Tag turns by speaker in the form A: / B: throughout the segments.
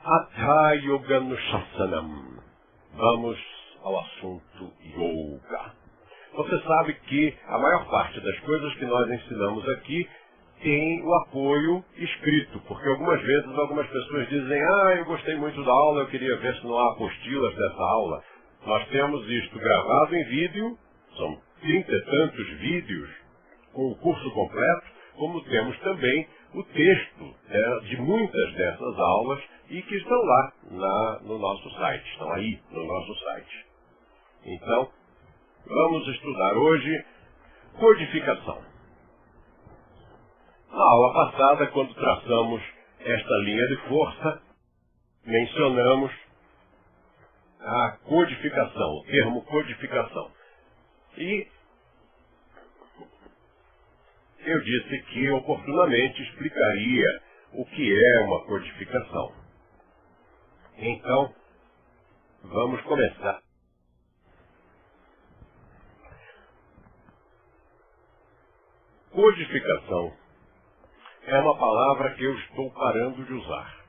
A: Hatha Yoga Nushasanam. Vamos ao assunto Yoga. Você sabe que a maior parte das coisas que nós ensinamos aqui tem o apoio escrito, porque algumas vezes algumas pessoas dizem: eu gostei muito da aula, eu queria ver se não há apostilas dessa aula. Nós temos isto gravado em vídeo, são 30 e tantos vídeos com o curso completo, como temos também o texto de muitas dessas aulas e que estão lá no nosso site, estão aí no nosso site. Então, vamos estudar hoje codificação. Na aula passada, quando traçamos esta linha de força, mencionamos a codificação, o termo codificação. E eu disse que oportunamente explicaria o que é uma codificação. Então, vamos começar. Codificação é uma palavra que eu estou parando de usar,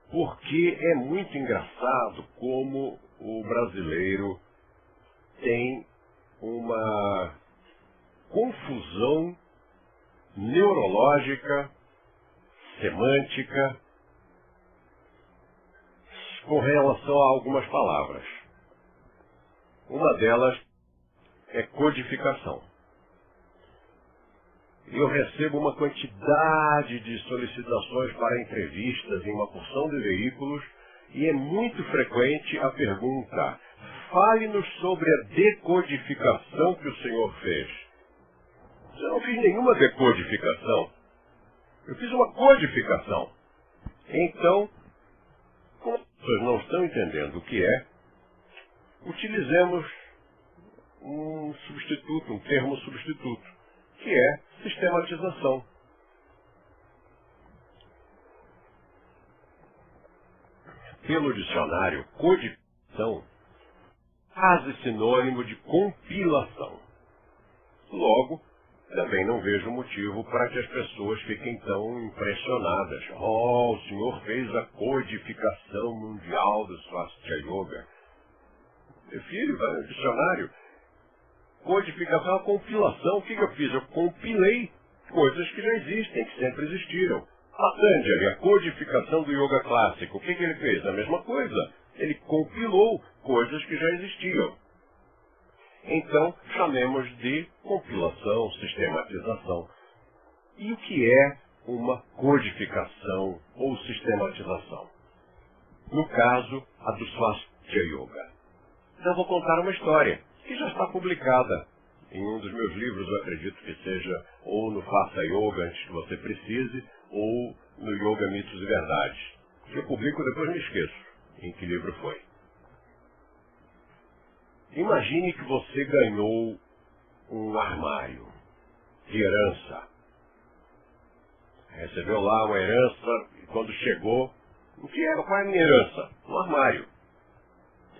A: porque é muito engraçado como o brasileiro tem uma confusão neurológica, semântica, com relação a algumas palavras. Uma delas é codificação. Eu recebo uma quantidade de solicitações para entrevistas em uma porção de veículos e é muito frequente a pergunta: fale-nos sobre a decodificação que o senhor fez. Eu não fiz nenhuma decodificação. Eu fiz uma codificação. Então, como as pessoas não estão entendendo o que é, utilizemos um substituto, um termo substituto, que é sistematização. Pelo dicionário, codificação quase sinônimo de compilação. Logo, também não vejo motivo para que as pessoas fiquem tão impressionadas. O senhor fez a codificação mundial do Swastika Yoga. Meu filho, vai no dicionário. Codificação é uma compilação. O que eu fiz? Eu compilei coisas que já existem, que sempre existiram. Patanjali, a codificação do yoga clássico. O que ele fez? A mesma coisa. Ele compilou coisas que já existiam. Então, chamemos de compilação, sistematização. E o que é uma codificação ou sistematização? No caso, a do Swastika Yoga. Então, vou contar uma história que já está publicada em um dos meus livros, eu acredito que seja ou no Faça Yoga Antes que Você Precise, ou no Yoga Mitos e Verdades. Se eu publico, depois me esqueço em que livro foi. Imagine que você ganhou um armário de herança. Recebeu lá uma herança e quando chegou, o que era? Qual é a minha herança? Um armário.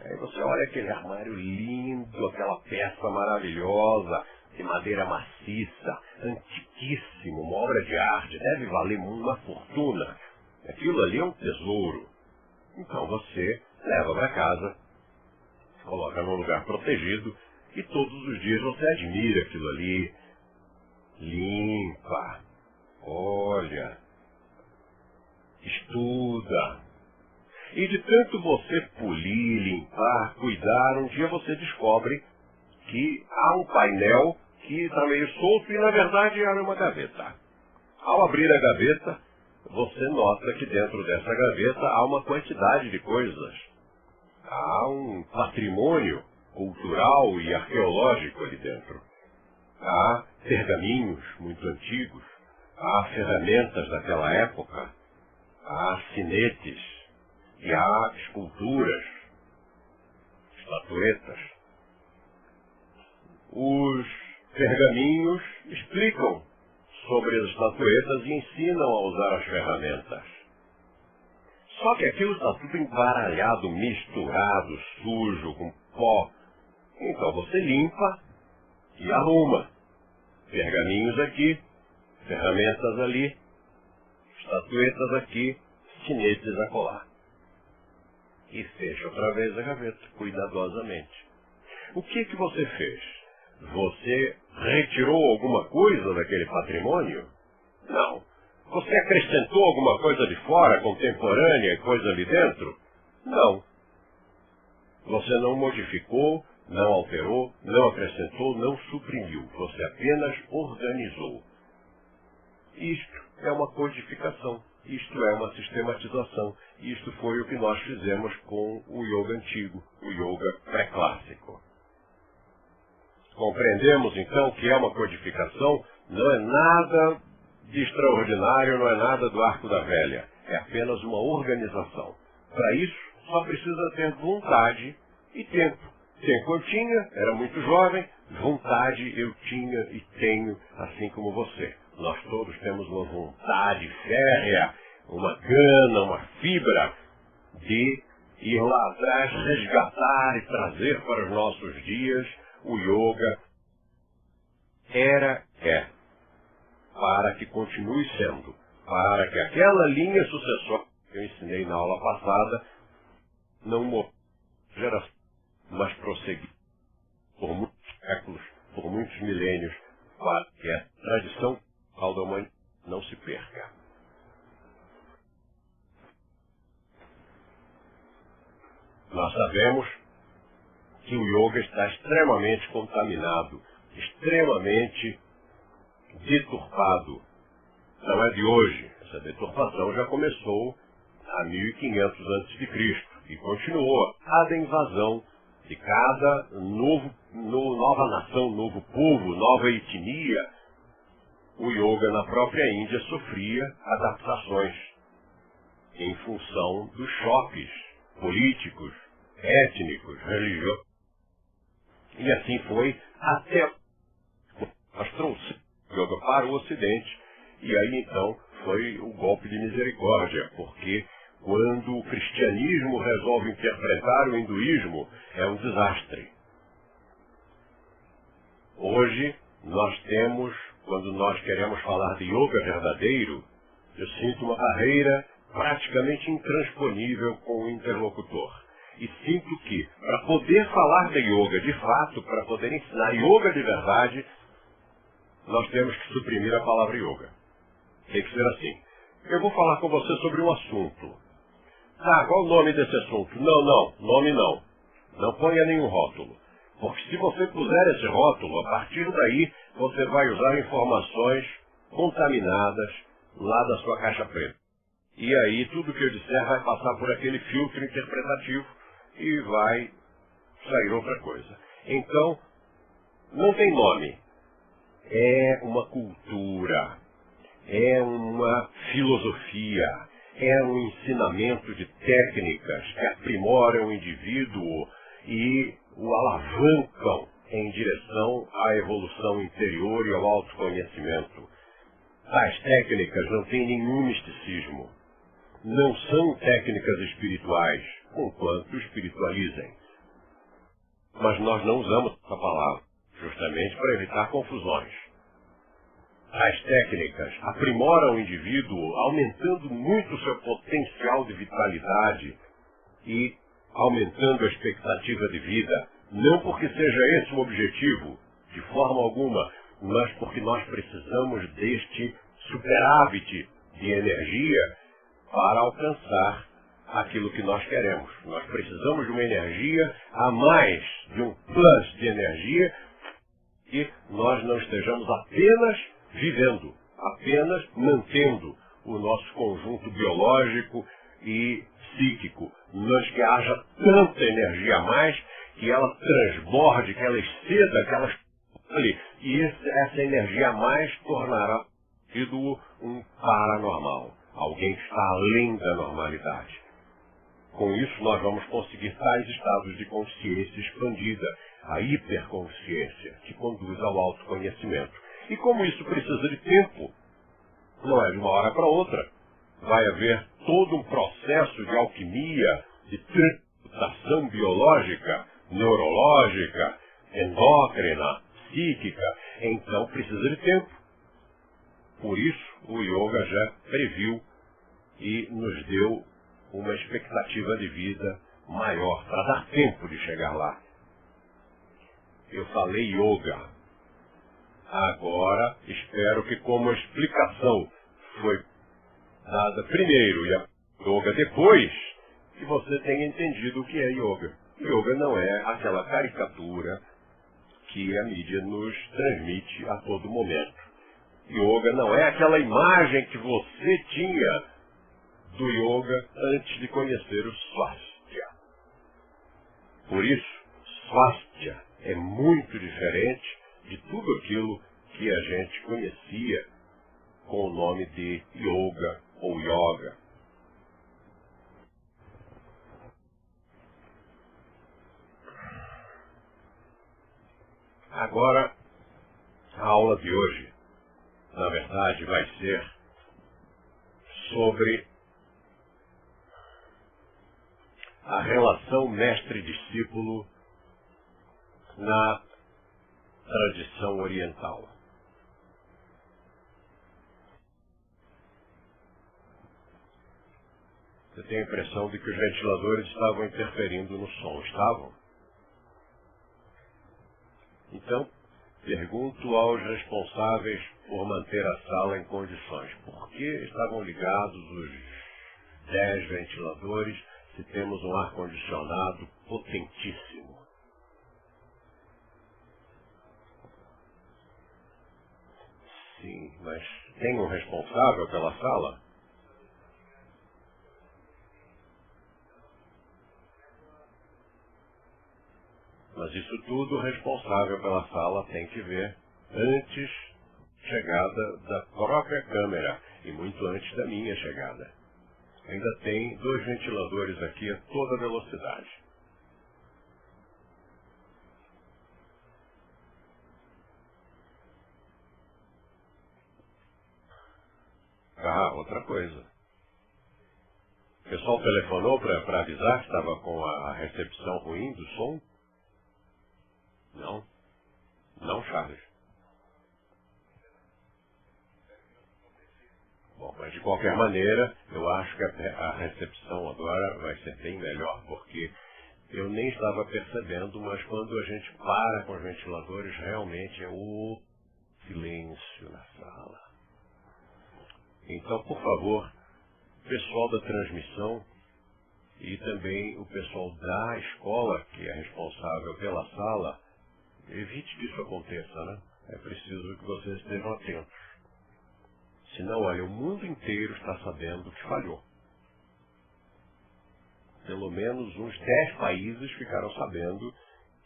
A: Aí você olha aquele armário lindo, aquela peça maravilhosa, de madeira maciça, antiquíssimo, uma obra de arte, deve valer uma fortuna. Aquilo ali é um tesouro. Então você leva para casa, coloca num lugar protegido e todos os dias você admira aquilo ali, limpa, olha, estuda. E de tanto você polir, limpar, cuidar, um dia você descobre que há um painel que está meio solto e na verdade era uma gaveta. Ao abrir a gaveta, você nota que dentro dessa gaveta há uma quantidade de coisas. Há um patrimônio cultural e arqueológico ali dentro. Há pergaminhos muito antigos, há ferramentas daquela época, há sinetes, e há esculturas, estatuetas. Os pergaminhos explicam sobre as estatuetas e ensinam a usar as ferramentas. Só que aquilo está tudo embaralhado, misturado, sujo, com pó. Então você limpa e arruma. Pergaminhos aqui, ferramentas ali, estatuetas aqui, alfinetes a colar. E fecha outra vez a gaveta, cuidadosamente. O que você fez? Você retirou alguma coisa daquele patrimônio? Não. Você acrescentou alguma coisa de fora, contemporânea, coisa ali dentro? Não. Você não modificou, não alterou, não acrescentou, não suprimiu. Você apenas organizou. Isto é uma codificação. Isto é uma sistematização. Isto foi o que nós fizemos com o yoga antigo, o yoga pré-clássico. Compreendemos, então, que é uma codificação, não é nada de extraordinário, não é nada do arco da velha. É apenas uma organização. Para isso, só precisa ter vontade e tempo. Tempo eu tinha, era muito jovem, vontade eu tinha e tenho, assim como você. Nós todos temos uma vontade férrea, uma gana, uma fibra de ir lá atrás, resgatar e trazer para os nossos dias o yoga. É, para que continue sendo, para que aquela linha sucessória que eu ensinei na aula passada não morra geração, mas prosseguir por muitos séculos, por muitos milênios, para que a tradição da humanidade não se perca. Nós sabemos que o yoga está extremamente contaminado, extremamente deturpado. Não é de hoje. Essa deturpação já começou há 1500 a.C. e continuou. Cada invasão de cada nova nação, novo povo, nova etnia, o yoga na própria Índia sofria adaptações em função dos choques políticos, étnicos, religiosos. E assim foi até nós trouxemos o yoga para o Ocidente, e aí então foi o golpe de misericórdia, porque quando o cristianismo resolve interpretar o hinduísmo, é um desastre. Hoje nós temos, quando nós queremos falar de yoga verdadeiro, eu sinto uma barreira praticamente intransponível com o interlocutor. E sinto que, para poder falar de yoga de fato, para poder ensinar yoga de verdade, nós temos que suprimir a palavra yoga. Tem que ser assim. Eu vou falar com você sobre um assunto. Ah, qual o nome desse assunto? Não, nome não. Não ponha nenhum rótulo. Porque se você puser esse rótulo, a partir daí você vai usar informações contaminadas lá da sua caixa preta. E aí tudo que eu disser vai passar por aquele filtro interpretativo e vai sair outra coisa. Então, não tem nome. É uma cultura, é uma filosofia, é um ensinamento de técnicas que aprimoram o indivíduo e o alavancam em direção à evolução interior e ao autoconhecimento. Tais técnicas não têm nenhum misticismo. Não são técnicas espirituais, conquanto espiritualizem. Mas nós não usamos essa palavra, justamente para evitar confusões. As técnicas aprimoram o indivíduo, aumentando muito o seu potencial de vitalidade e aumentando a expectativa de vida, não porque seja esse o objetivo, de forma alguma, mas porque nós precisamos deste superávit de energia para alcançar aquilo que nós queremos. Nós precisamos de uma energia a mais, de um plus de energia, que nós não estejamos apenas vivendo, apenas mantendo o nosso conjunto biológico e psíquico, mas que haja tanta energia a mais que ela transborde, que ela exceda, que ela espalhe, e essa energia a mais tornará o indivíduo um paranormal, alguém que está além da normalidade. Com isso nós vamos conseguir tais estados de consciência expandida, a hiperconsciência, que conduz ao autoconhecimento. E como isso precisa de tempo, não é de uma hora para outra. Vai haver todo um processo de alquimia, de transmutação biológica, neurológica, endócrina, psíquica. Então precisa de tempo. Por isso o yoga já previu e nos deu uma expectativa de vida maior, para dar tempo de chegar lá. Eu falei yoga. Agora, espero que como a explicação foi dada primeiro e a yoga depois, que você tenha entendido o que é yoga. Yoga não é aquela caricatura que a mídia nos transmite a todo momento. Yoga não é aquela imagem que você tinha do yoga antes de conhecer o Swastika. Por isso, Swastika é muito diferente de tudo aquilo que a gente conhecia com o nome de yoga ou yoga. Agora, a aula de hoje, na verdade, vai ser sobre a relação mestre-discípulo na tradição oriental. Você tem a impressão de que os ventiladores estavam interferindo no som, estavam? Então, pergunto aos responsáveis por manter a sala em condições. Por que estavam ligados os 10 ventiladores se temos um ar-condicionado potentíssimo? Sim, mas tem um responsável pela sala? Mas isso tudo o responsável pela sala tem que ver antes da chegada da própria câmera e muito antes da minha chegada. Ainda tem 2 ventiladores aqui a toda velocidade. Ah, outra coisa. O pessoal telefonou para avisar que estava com a recepção ruim do som? Não. Não, Charles. Bom, mas de qualquer maneira, eu acho que a recepção agora vai ser bem melhor, porque eu nem estava percebendo, mas quando a gente para com os ventiladores, realmente é o silêncio na sala. Então, por favor, pessoal da transmissão e também o pessoal da escola, que é responsável pela sala, evite que isso aconteça, né? É preciso que vocês estejam atentos. Senão, olha, o mundo inteiro está sabendo que falhou. Pelo menos uns 10 países ficaram sabendo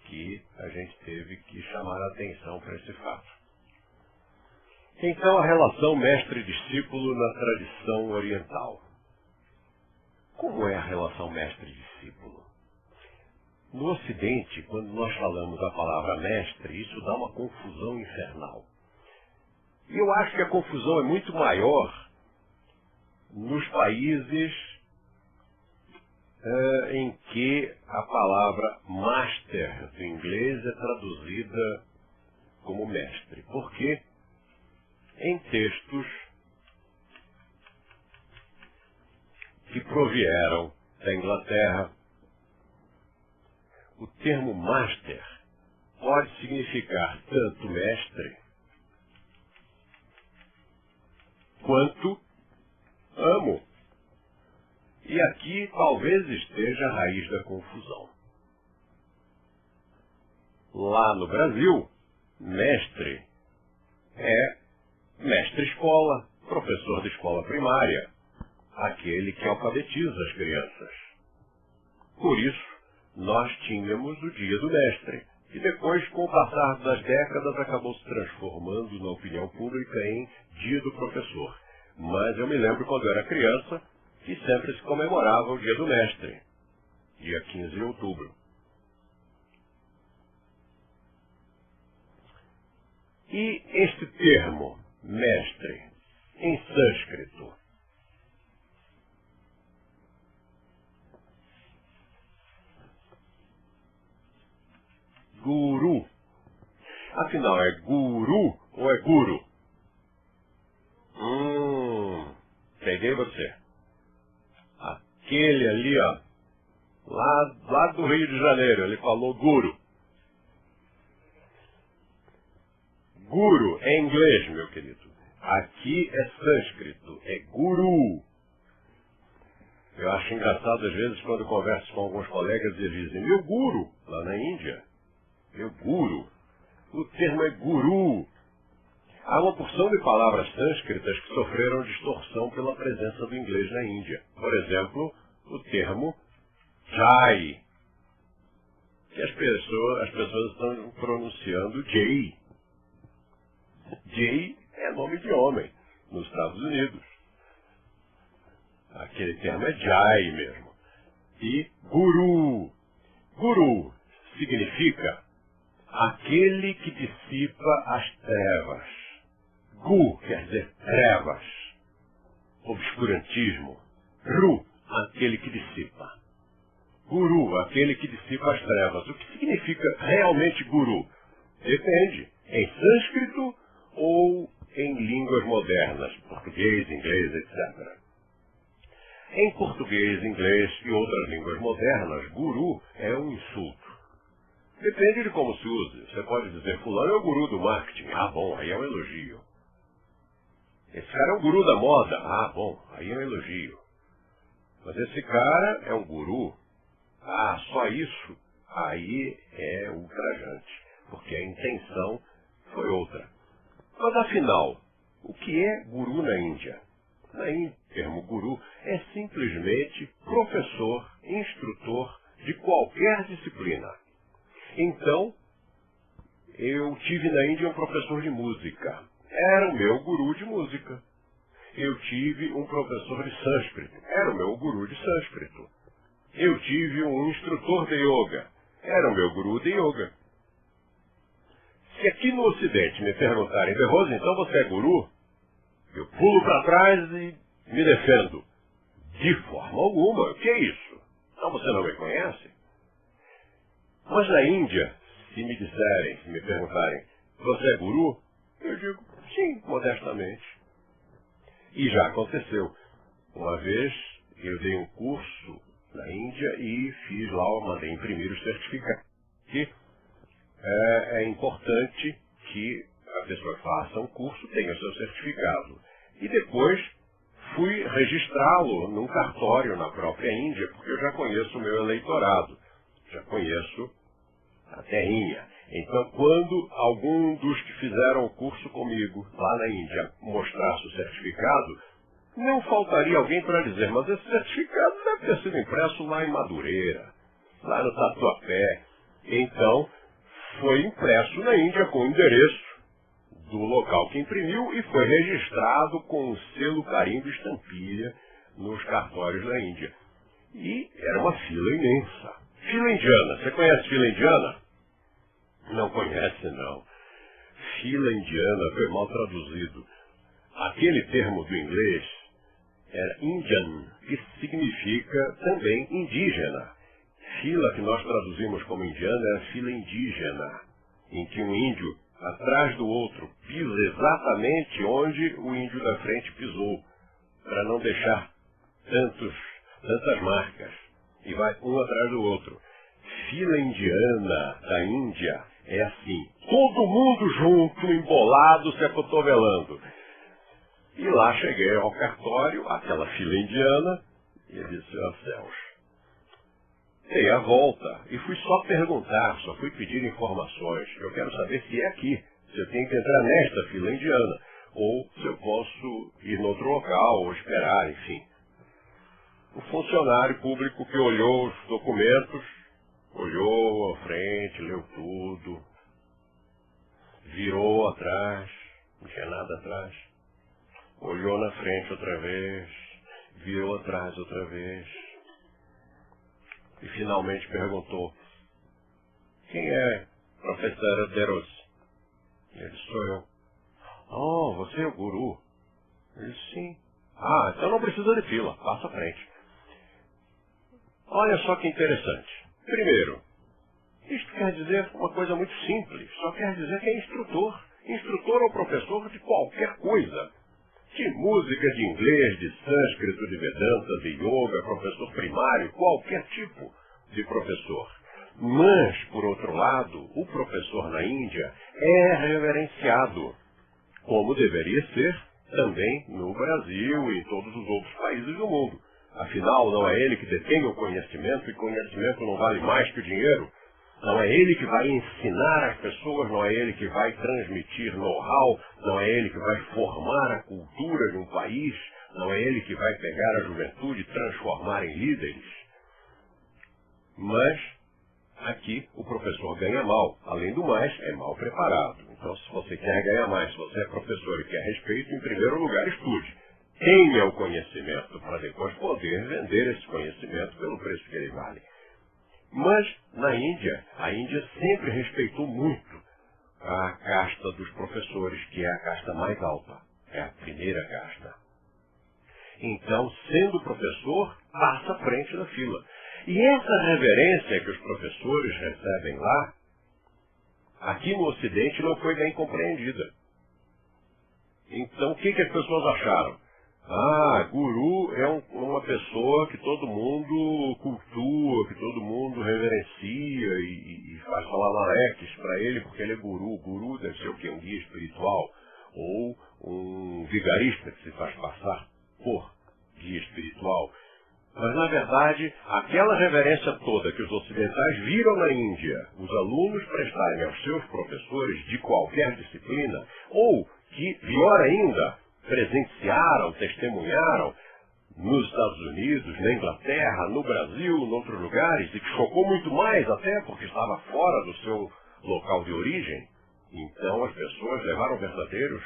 A: que a gente teve que chamar a atenção para esse fato. Então, a relação mestre-discípulo na tradição oriental. Como é a relação mestre-discípulo? No Ocidente, quando nós falamos a palavra mestre, isso dá uma confusão infernal. E eu acho que a confusão é muito maior nos países em que a palavra master do inglês é traduzida como mestre. Porque em textos que provieram da Inglaterra, o termo master pode significar tanto mestre quanto amo. E aqui talvez esteja a raiz da confusão. Lá no Brasil, mestre é mestre-escola, professor de escola primária, aquele que alfabetiza as crianças. Por isso, nós tínhamos o Dia do Mestre, que depois, com o passar das décadas, acabou se transformando na opinião pública em Dia do Professor. Mas eu me lembro, quando eu era criança, que sempre se comemorava o Dia do Mestre, dia 15 de outubro. E este termo, mestre, em sânscrito, guru. Afinal, é guru ou é guru? Peguei você. aquele ali, ó, lá do Rio de Janeiro, ele falou guru. Guru é inglês, meu querido. Aqui é sânscrito, é guru. Eu acho engraçado às vezes quando eu converso com alguns colegas e eles dizem, meu guru, lá na Índia. Meu guru. O termo é guru. Há uma porção de palavras sânscritas que sofreram distorção pela presença do inglês na Índia. Por exemplo, o termo jai, que as pessoas estão pronunciando jay. Jay é nome de homem nos Estados Unidos. Aquele termo é jai mesmo. E guru. Guru significa aquele que dissipa as trevas. Gu quer dizer trevas, obscurantismo. Ru, aquele que dissipa. Guru, aquele que dissipa as trevas. O que significa realmente guru? Depende. Em sânscrito ou em línguas modernas, português, inglês, etc. Em português, inglês e outras línguas modernas, guru é um insulto. Depende de como se use. Você pode dizer, fulano é o guru do marketing. Ah, bom, aí é um elogio. Esse cara é um guru da moda. Ah, bom, aí é um elogio. Mas esse cara é um guru. Ah, só isso? Aí é ultrajante. Porque a intenção foi outra. Mas afinal, o que é guru na Índia? Na Índia, o termo guru é simplesmente professor, instrutor de qualquer disciplina. Então, eu tive na Índia um professor de música. Era o meu guru de música. Eu tive um professor de sânscrito. Era o meu guru de sânscrito. Eu tive um instrutor de yoga. Era o meu guru de yoga. Se aqui no Ocidente me perguntarem, Berroso, então você é guru? Eu pulo para trás e me defendo. De forma alguma. O que é isso? Então você não me conhece? Mas na Índia, se me perguntarem, você é guru? Eu digo, sim, modestamente. E já aconteceu. Uma vez eu dei um curso na Índia e fiz lá, mandei imprimir os certificados. Que é importante que a pessoa faça um curso, tenha o seu certificado. E depois fui registrá-lo num cartório na própria Índia, porque eu já conheço o meu eleitorado, já conheço a terrinha. Então, quando algum dos que fizeram o curso comigo lá na Índia mostrasse o certificado, não faltaria alguém para dizer, mas esse certificado deve ter sido impresso lá em Madureira, lá no Tatuapé. Então, foi impresso na Índia com o endereço do local que imprimiu e foi registrado com o selo carimbo estampilha nos cartórios da Índia. E era uma fila imensa. Fila indiana. Você conhece fila indiana? Não conhece, não. Fila indiana foi mal traduzido. Aquele termo do inglês era Indian, que significa também indígena. Fila que nós traduzimos como indiana é fila indígena, em que um índio atrás do outro pisa exatamente onde o índio da frente pisou, para não deixar tantas marcas, e vai um atrás do outro. Fila indiana da Índia é assim, todo mundo junto, embolado, se acotovelando. E lá cheguei ao cartório, aquela fila indiana, e eu disse, ó céus. Dei a volta e fui só perguntar, só fui pedir informações. Eu quero saber se é aqui, se eu tenho que entrar nesta fila indiana, ou se eu posso ir em outro local, ou esperar, enfim. O funcionário público que olhou os documentos, olhou à frente, leu tudo, virou atrás, não tinha nada atrás, olhou na frente outra vez, virou atrás outra vez, e finalmente perguntou, quem é professor Deros? Ele, sou eu. Oh, você é o guru? Ele, sim. Ah, então não precisa de fila, passa à frente. Olha só que interessante. Primeiro, isto quer dizer uma coisa muito simples, só quer dizer que é instrutor. Instrutor ou professor de qualquer coisa. de música, de inglês, de sânscrito, de Vedanta, de yoga, professor primário, qualquer tipo de professor. Mas, por outro lado, o professor na Índia é reverenciado, como deveria ser também no Brasil e em todos os outros países do mundo. Afinal, não é ele que detém o conhecimento, e conhecimento não vale mais que o dinheiro. Não é ele que vai ensinar as pessoas, não é ele que vai transmitir know-how, não é ele que vai formar a cultura de um país, não é ele que vai pegar a juventude e transformar em líderes. Mas aqui o professor ganha mal. Além do mais, é mal preparado. Então, se você quer ganhar mais, se você é professor e quer respeito, em primeiro lugar, estude. Tenha o conhecimento para depois poder vender esse conhecimento pelo preço que ele vale. Mas, na Índia, a Índia sempre respeitou muito a casta dos professores, que é a casta mais alta. É a primeira casta. Então, sendo professor, passa à frente da fila. E essa reverência que os professores recebem lá, aqui no Ocidente não foi bem compreendida. Então, o que as pessoas acharam? Guru é uma pessoa que todo mundo cultua, que todo mundo reverencia e faz salalareques para ele, porque ele é guru. Guru deve ser o quê? Um guia espiritual. Ou um vigarista que se faz passar por guia espiritual. Mas, na verdade, aquela reverência toda que os ocidentais viram na Índia, os alunos prestarem aos seus professores de qualquer disciplina, ou que, pior ainda, presenciaram, testemunharam nos Estados Unidos, na Inglaterra, no Brasil, em outros lugares, e que chocou muito mais até porque estava fora do seu local de origem. Então as pessoas levaram verdadeiros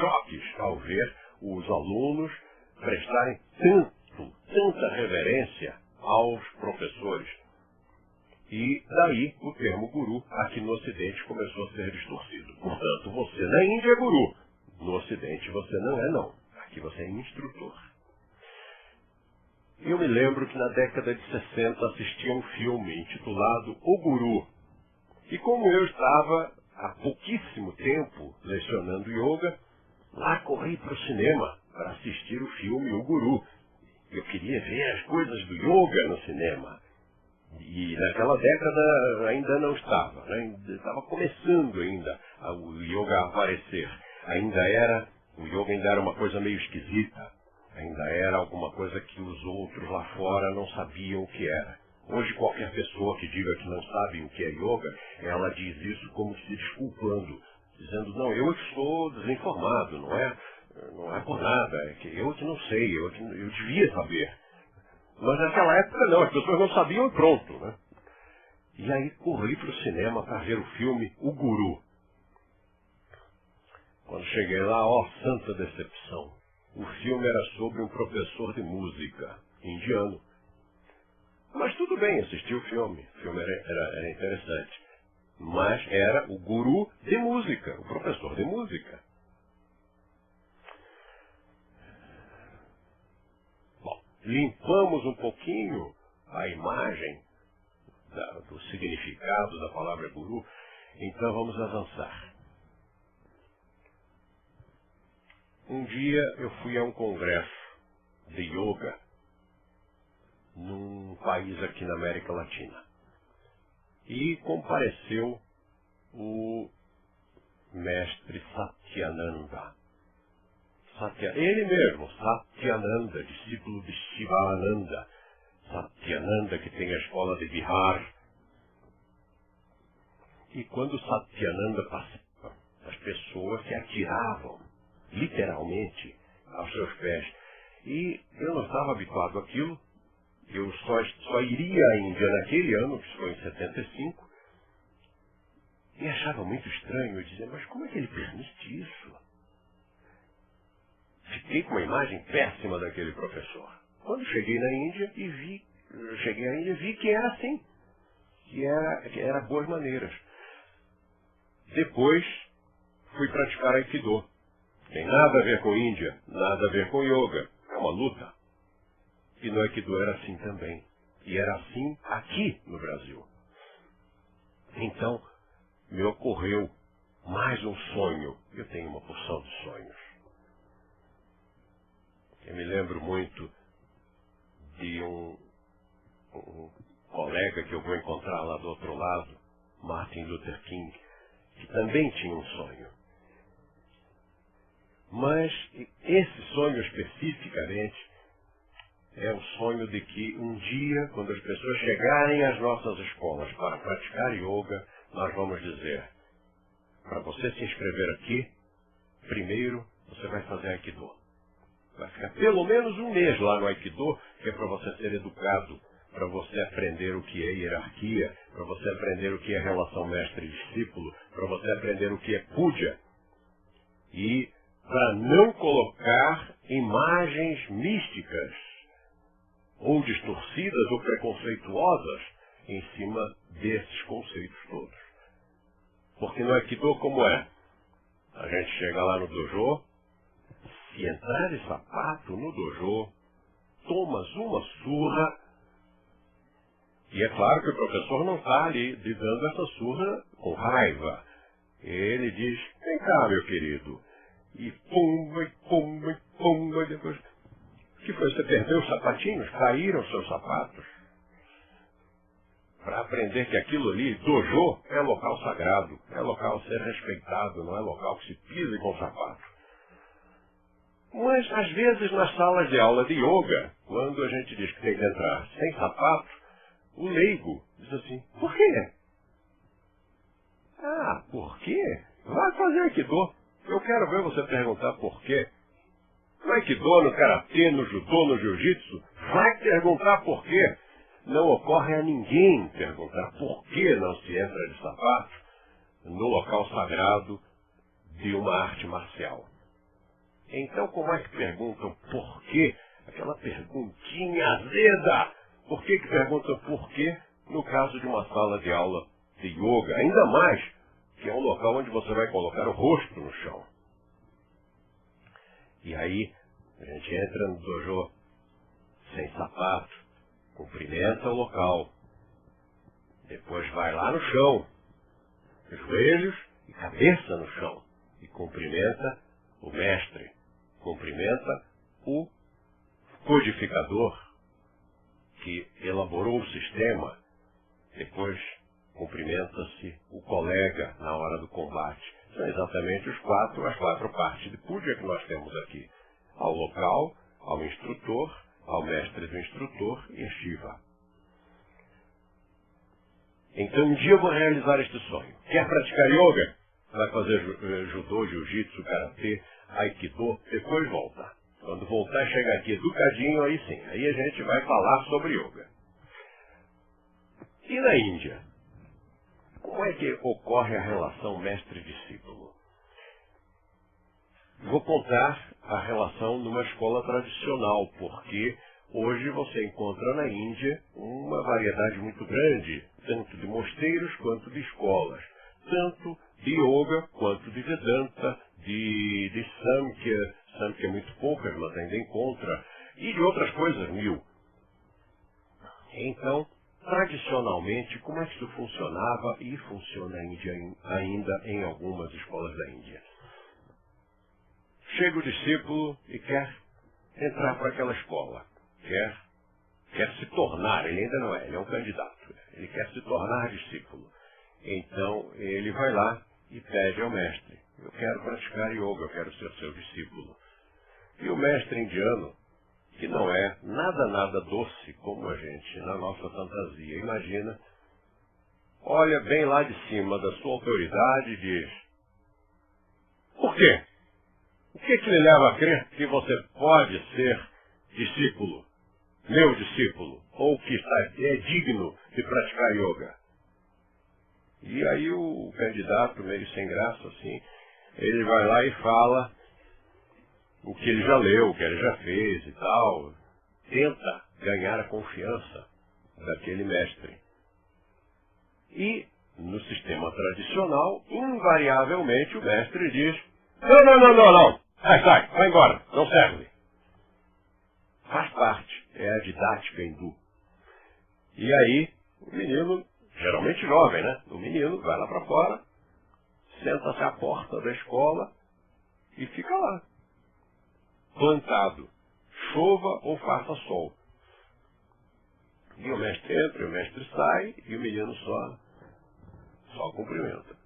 A: choques ao ver os alunos prestarem tanta reverência aos professores. E daí o termo guru aqui no Ocidente começou a ser distorcido. Portanto, você na Índia é guru. No Ocidente você não é, não. Aqui você é instrutor. Eu me lembro que na década de 60 assisti a um filme intitulado O Guru. E como eu estava há pouquíssimo tempo lecionando yoga, lá corri para o cinema para assistir o filme O Guru. Eu queria ver as coisas do yoga no cinema. E naquela década ainda não estava, né? Estava começando ainda o yoga a aparecer. O yoga ainda era uma coisa meio esquisita. Ainda era alguma coisa que os outros lá fora não sabiam o que era. Hoje qualquer pessoa que diga que não sabe o que é yoga, ela diz isso como se desculpando, dizendo, não, eu que sou desinformado, não é por nada, é que eu que não sei, eu devia saber. Mas naquela época não, as pessoas não sabiam e pronto, né? E aí corri para o cinema para ver o filme O Guru. Quando cheguei lá, santa decepção. O filme era sobre um professor de música indiano. Mas tudo bem, assisti o filme era interessante. Mas era o guru de música, o professor de música. Bom, limpamos um pouquinho a imagem do significado da palavra guru, então vamos avançar. Um dia eu fui a um congresso de yoga num país aqui na América Latina. E compareceu o mestre Satyananda. Ele mesmo, Satyananda, discípulo de Shivananda. Satyananda, que tem a escola de Bihar. E quando Satyananda passava, as pessoas se atiravam, literalmente, aos seus pés. E eu não estava habituado àquilo. Eu só iria à Índia naquele ano, que foi em 75, e achava muito estranho. Eu dizia, mas como é que ele permite isso? Fiquei com uma imagem péssima daquele professor. Quando cheguei na Índia e vi que era assim, que era boas maneiras. Depois fui praticar Aikido. Tem nada a ver com Índia, nada a ver com yoga. É uma luta. E no Aikido era assim também. E era assim aqui no Brasil. Então, me ocorreu mais um sonho. Eu tenho uma porção de sonhos. Eu me lembro muito de um colega que eu vou encontrar lá do outro lado, Martin Luther King, que também tinha um sonho. Mas esse sonho especificamente é o sonho de que um dia, quando as pessoas chegarem às nossas escolas para praticar yoga, nós vamos dizer: para você se inscrever aqui, primeiro você vai fazer Aikido. Vai ficar pelo menos um mês lá no Aikido, que é para você ser educado, para você aprender o que é hierarquia, para você aprender o que é relação mestre-discípulo, para você aprender o que é puja. E para não colocar imagens místicas, ou distorcidas ou preconceituosas, em cima desses conceitos todos. Porque no Aikido como é? A gente chega lá no dojo, se entrar de sapato no dojo, tomas uma surra, e é claro que o professor não está ali dando essa surra com raiva. Ele diz: vem cá, meu querido. E pumba, e pumba, e pumba, e depois... O que foi? Você perdeu os sapatinhos? Caíram os seus sapatos? Para aprender que aquilo ali, dojo, é local sagrado, é local a ser respeitado, não é local que se pise com sapato. Mas, às vezes, nas salas de aula de yoga, quando a gente diz que tem que entrar sem sapato, o leigo diz assim: por quê? Ah, por quê? Vai fazer Aikido. Eu quero ver você perguntar por quê. No Aikido, no Karatê, no Judô, no Jiu-Jitsu, vai perguntar por quê. Não ocorre a ninguém perguntar por que não se entra de sapato no local sagrado de uma arte marcial. Então, como é que perguntam por quê? Aquela perguntinha azeda. Por que perguntam por quê no caso de uma sala de aula de yoga? Ainda mais que é um local onde você vai colocar o rosto no chão. E aí, a gente entra no dojo sem sapato, cumprimenta o local, depois vai lá no chão, joelhos e cabeça no chão, e cumprimenta o mestre, cumprimenta o codificador que elaborou o sistema, depois cumprimenta-se o colega na hora do combate. São exatamente as quatro partes de puja que nós temos aqui: ao local, ao instrutor, ao mestre do instrutor e a Shiva. Então um dia eu vou realizar este sonho. Quer praticar yoga? Vai fazer judô, jiu-jitsu, karatê, aikido, depois volta. Quando voltar, chegar aqui educadinho, aí sim, aí a gente vai falar sobre yoga. E na Índia? Como é que ocorre a relação mestre-discípulo? Vou contar a relação numa escola tradicional, porque hoje você encontra na Índia uma variedade muito grande, tanto de mosteiros quanto de escolas, tanto de yoga quanto de Vedanta, de Samkhya, Samkhya muito poucas, mas ainda encontra, e de outras coisas mil. Então, tradicionalmente, como é que isso funcionava e funciona ainda em algumas escolas da Índia? Chega o discípulo e quer entrar para aquela escola, quer se tornar, ele ainda não é, ele é um candidato, ele quer se tornar discípulo. Então, ele vai lá e pede ao mestre: eu quero praticar yoga, eu quero ser seu discípulo. E o mestre indiano, que não é nada doce como a gente, na nossa fantasia, imagina, olha bem lá de cima da sua autoridade e diz: por quê? O que lhe leva a crer que você pode ser discípulo, meu discípulo, ou que é digno de praticar yoga? E aí o candidato, meio sem graça assim, ele vai lá e fala o que ele já leu, o que ele já fez e tal, tenta ganhar a confiança daquele mestre. E, no sistema tradicional, invariavelmente o mestre diz: não, vai embora, não serve. Faz parte, é a didática hindu. E aí, o menino, geralmente jovem, né? O menino vai lá para fora, senta-se à porta da escola e fica lá, plantado, chova ou faça sol. E o mestre entra, e o mestre sai, e o menino só cumprimenta.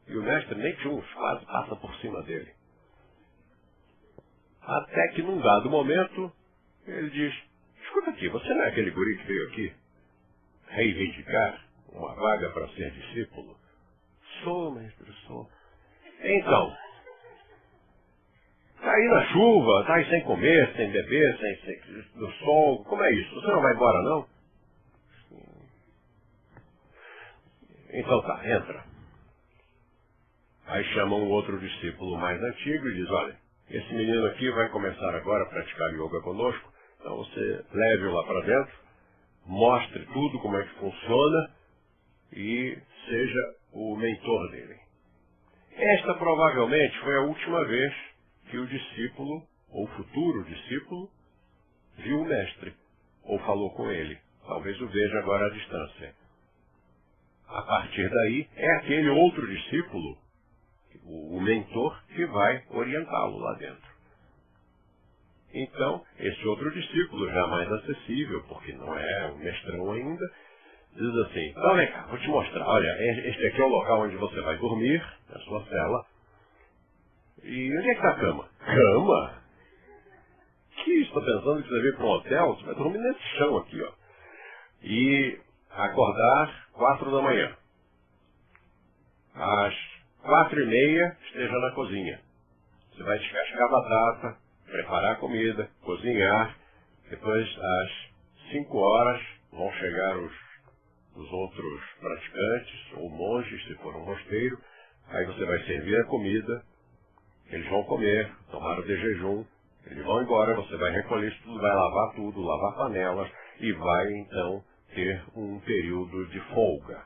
A: E o mestre nem quase passa por cima dele. Até que num dado momento, ele diz: escuta aqui, você não é aquele guri que veio aqui reivindicar uma vaga para ser discípulo? Sou, mestre, sou. Então, tá aí na chuva, tá aí sem comer, sem beber, no sol, como é isso? Você não vai embora, não? Então tá, entra. Aí chama um outro discípulo mais antigo e diz: olha, esse menino aqui vai começar agora a praticar yoga conosco, então você leve-o lá para dentro, mostre tudo como é que funciona e seja o mentor dele. Esta provavelmente foi a última vez que o discípulo, ou futuro discípulo, viu o mestre, ou falou com ele. Talvez o veja agora à distância. A partir daí, é aquele outro discípulo, o mentor, que vai orientá-lo lá dentro. Então, esse outro discípulo, já mais acessível, porque não é um mestrão ainda, diz assim: então vem cá, vou te mostrar. Olha, este aqui é o local onde você vai dormir, na sua cela. E onde é que está a cama? Cama? Que isso? Estou pensando que você veio para um hotel? Você vai dormir nesse chão aqui, ó. E acordar 4 da manhã. Às 4h30 esteja na cozinha. Você vai descascar a batata, preparar a comida, cozinhar. Depois, às 5 horas, vão chegar os outros praticantes, ou monges, se for um mosteiro. Aí você vai servir a comida, eles vão comer, tomaram de jejum, eles vão embora, você vai recolher isso tudo, vai lavar tudo, lavar panelas, e vai, então, ter um período de folga.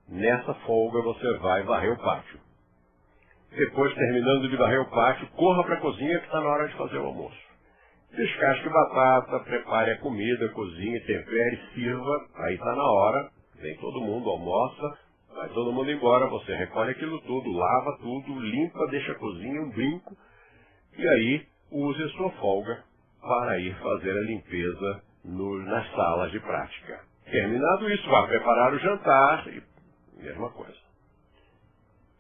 A: Nessa folga, você vai varrer o pátio. Depois, terminando de varrer o pátio, corra para a cozinha que está na hora de fazer o almoço. Descasque batata, prepare a comida, cozinhe, tempere, sirva, aí está na hora, vem todo mundo, almoça, vai todo mundo embora, você recolhe aquilo tudo, lava tudo, limpa, deixa a cozinha um brinco, e aí use a sua folga para ir fazer a limpeza nas salas de prática. Terminado isso, vai preparar o jantar, e mesma coisa.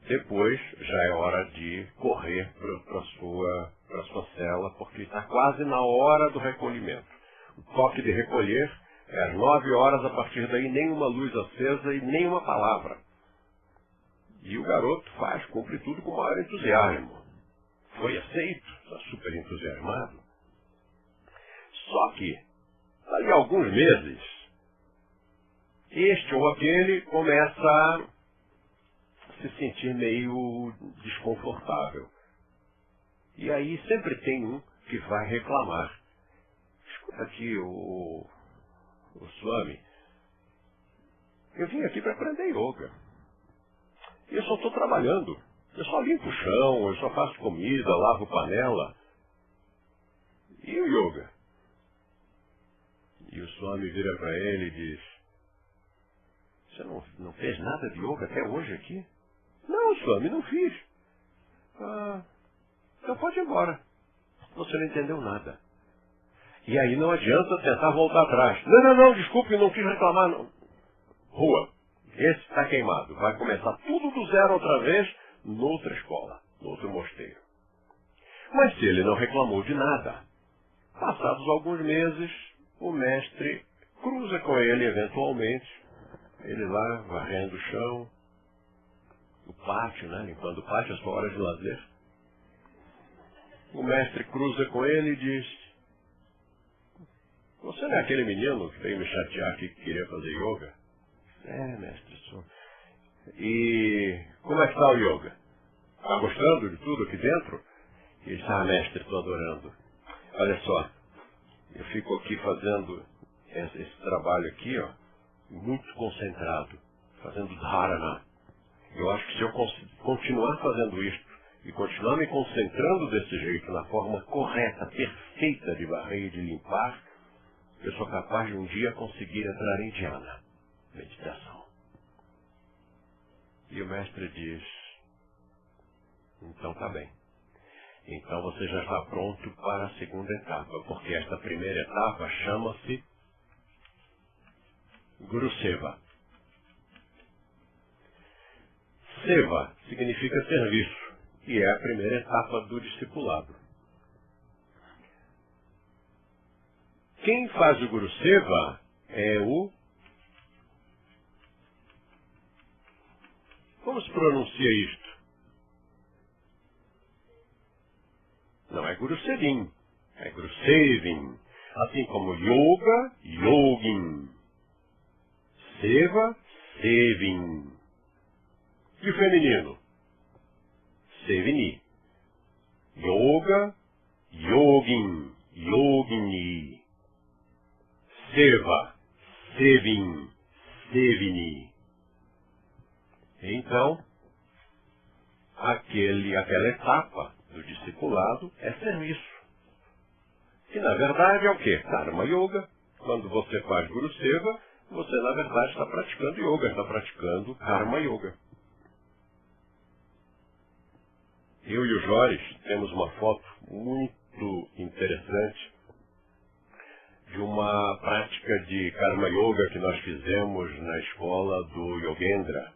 A: Depois já é hora de correr para a sua cela, porque está quase na hora do recolhimento. O toque de recolher é às 9 horas, a partir daí nenhuma luz acesa e nenhuma palavra. E o garoto cumpre tudo com o maior entusiasmo. Foi aceito, está super entusiasmado. Só que, dali a alguns meses, este ou aquele começa a se sentir meio desconfortável. E aí sempre tem um que vai reclamar. Escuta aqui, o Swami, eu vim aqui para aprender yoga. Eu só estou trabalhando. Eu só limpo o chão, eu só faço comida, lavo panela. E o yoga? E o Swami vira para ele e diz: você não fez nada de yoga até hoje aqui? Não, Swami, não fiz. Então pode ir embora. Você não entendeu nada. E aí não adianta tentar voltar atrás. Não, desculpe, não quis reclamar. Não. Rua. Esse está queimado. Vai começar tudo do zero outra vez, noutra escola, noutro mosteiro. Mas se ele não reclamou de nada, passados alguns meses, o mestre cruza com ele eventualmente, ele lá varrendo o chão, o pátio, né, limpando o pátio, a sua hora de lazer. O mestre cruza com ele e diz: você não é aquele menino que veio me chatear aqui que queria fazer yoga? É, mestre, sou. E como é que está o yoga? Está gostando de tudo aqui dentro? Ele diz: mestre, estou adorando. Olha só, eu fico aqui fazendo esse trabalho aqui, ó, muito concentrado, fazendo dharana. Eu acho que se eu continuar fazendo isto e continuar me concentrando desse jeito, na forma correta, perfeita de varrer e de limpar, eu sou capaz de um dia conseguir entrar em dhyana, meditação. E o mestre diz: então tá bem. Então você já está pronto para a segunda etapa, porque esta primeira etapa chama-se Guru Seva. Seva significa serviço e é a primeira etapa do discipulado. Quem faz o Guru Seva é o... Como se pronuncia isto? Não é Guru Sevin, é Guru Sevin. Assim como Yoga, Yogin. Seva, Sevin. E o feminino? Sevini. Yoga, Yogin, Yogini. Seva, Sevin, Sevini. Então, aquela etapa do discipulado é serviço. Que na verdade é o quê? Karma Yoga. Quando você faz Guru Seva, você na verdade está praticando yoga, está praticando Karma Yoga. Eu e o Joris temos uma foto muito interessante de uma prática de Karma Yoga que nós fizemos na escola do Yogendra,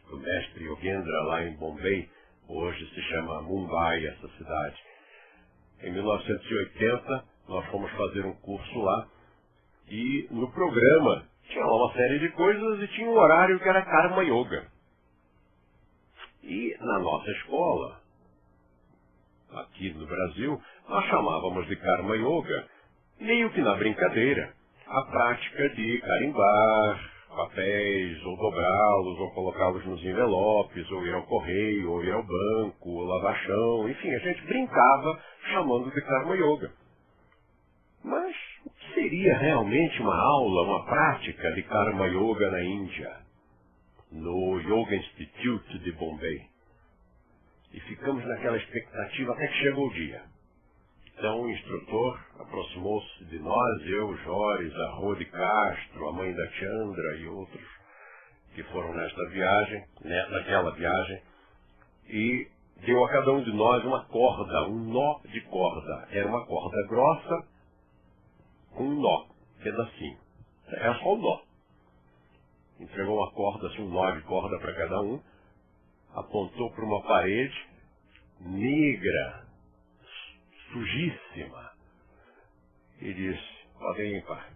A: do mestre Yogendra lá em Bombay. Hoje se chama Mumbai, essa cidade. Em 1980, nós fomos fazer um curso lá e no programa tinha lá uma série de coisas e tinha um horário que era Karma Yoga. E na nossa escola, aqui no Brasil, nós chamávamos de Karma Yoga, meio que na brincadeira, a prática de carimbar papéis, ou dobrá-los, ou colocá-los nos envelopes, ou ir ao correio, ou ir ao banco, ou lavar chão, enfim, a gente brincava chamando de Karma Yoga. Mas o que seria realmente uma aula, uma prática de Karma Yoga na Índia, no Yoga Institute de Bombay? E ficamos naquela expectativa até que chegou o dia. Então o instrutor aproximou-se de nós, eu, Joris, a Rô de Castro, a mãe da Chandra e outros que foram naquela viagem, e deu a cada um de nós uma corda, um nó de corda. Era uma corda grossa com um nó, pedacinho. Era só um nó. Entregou uma corda, assim, um nó de corda para cada um, apontou para uma parede negra, sujíssima, e disse: podem limpar.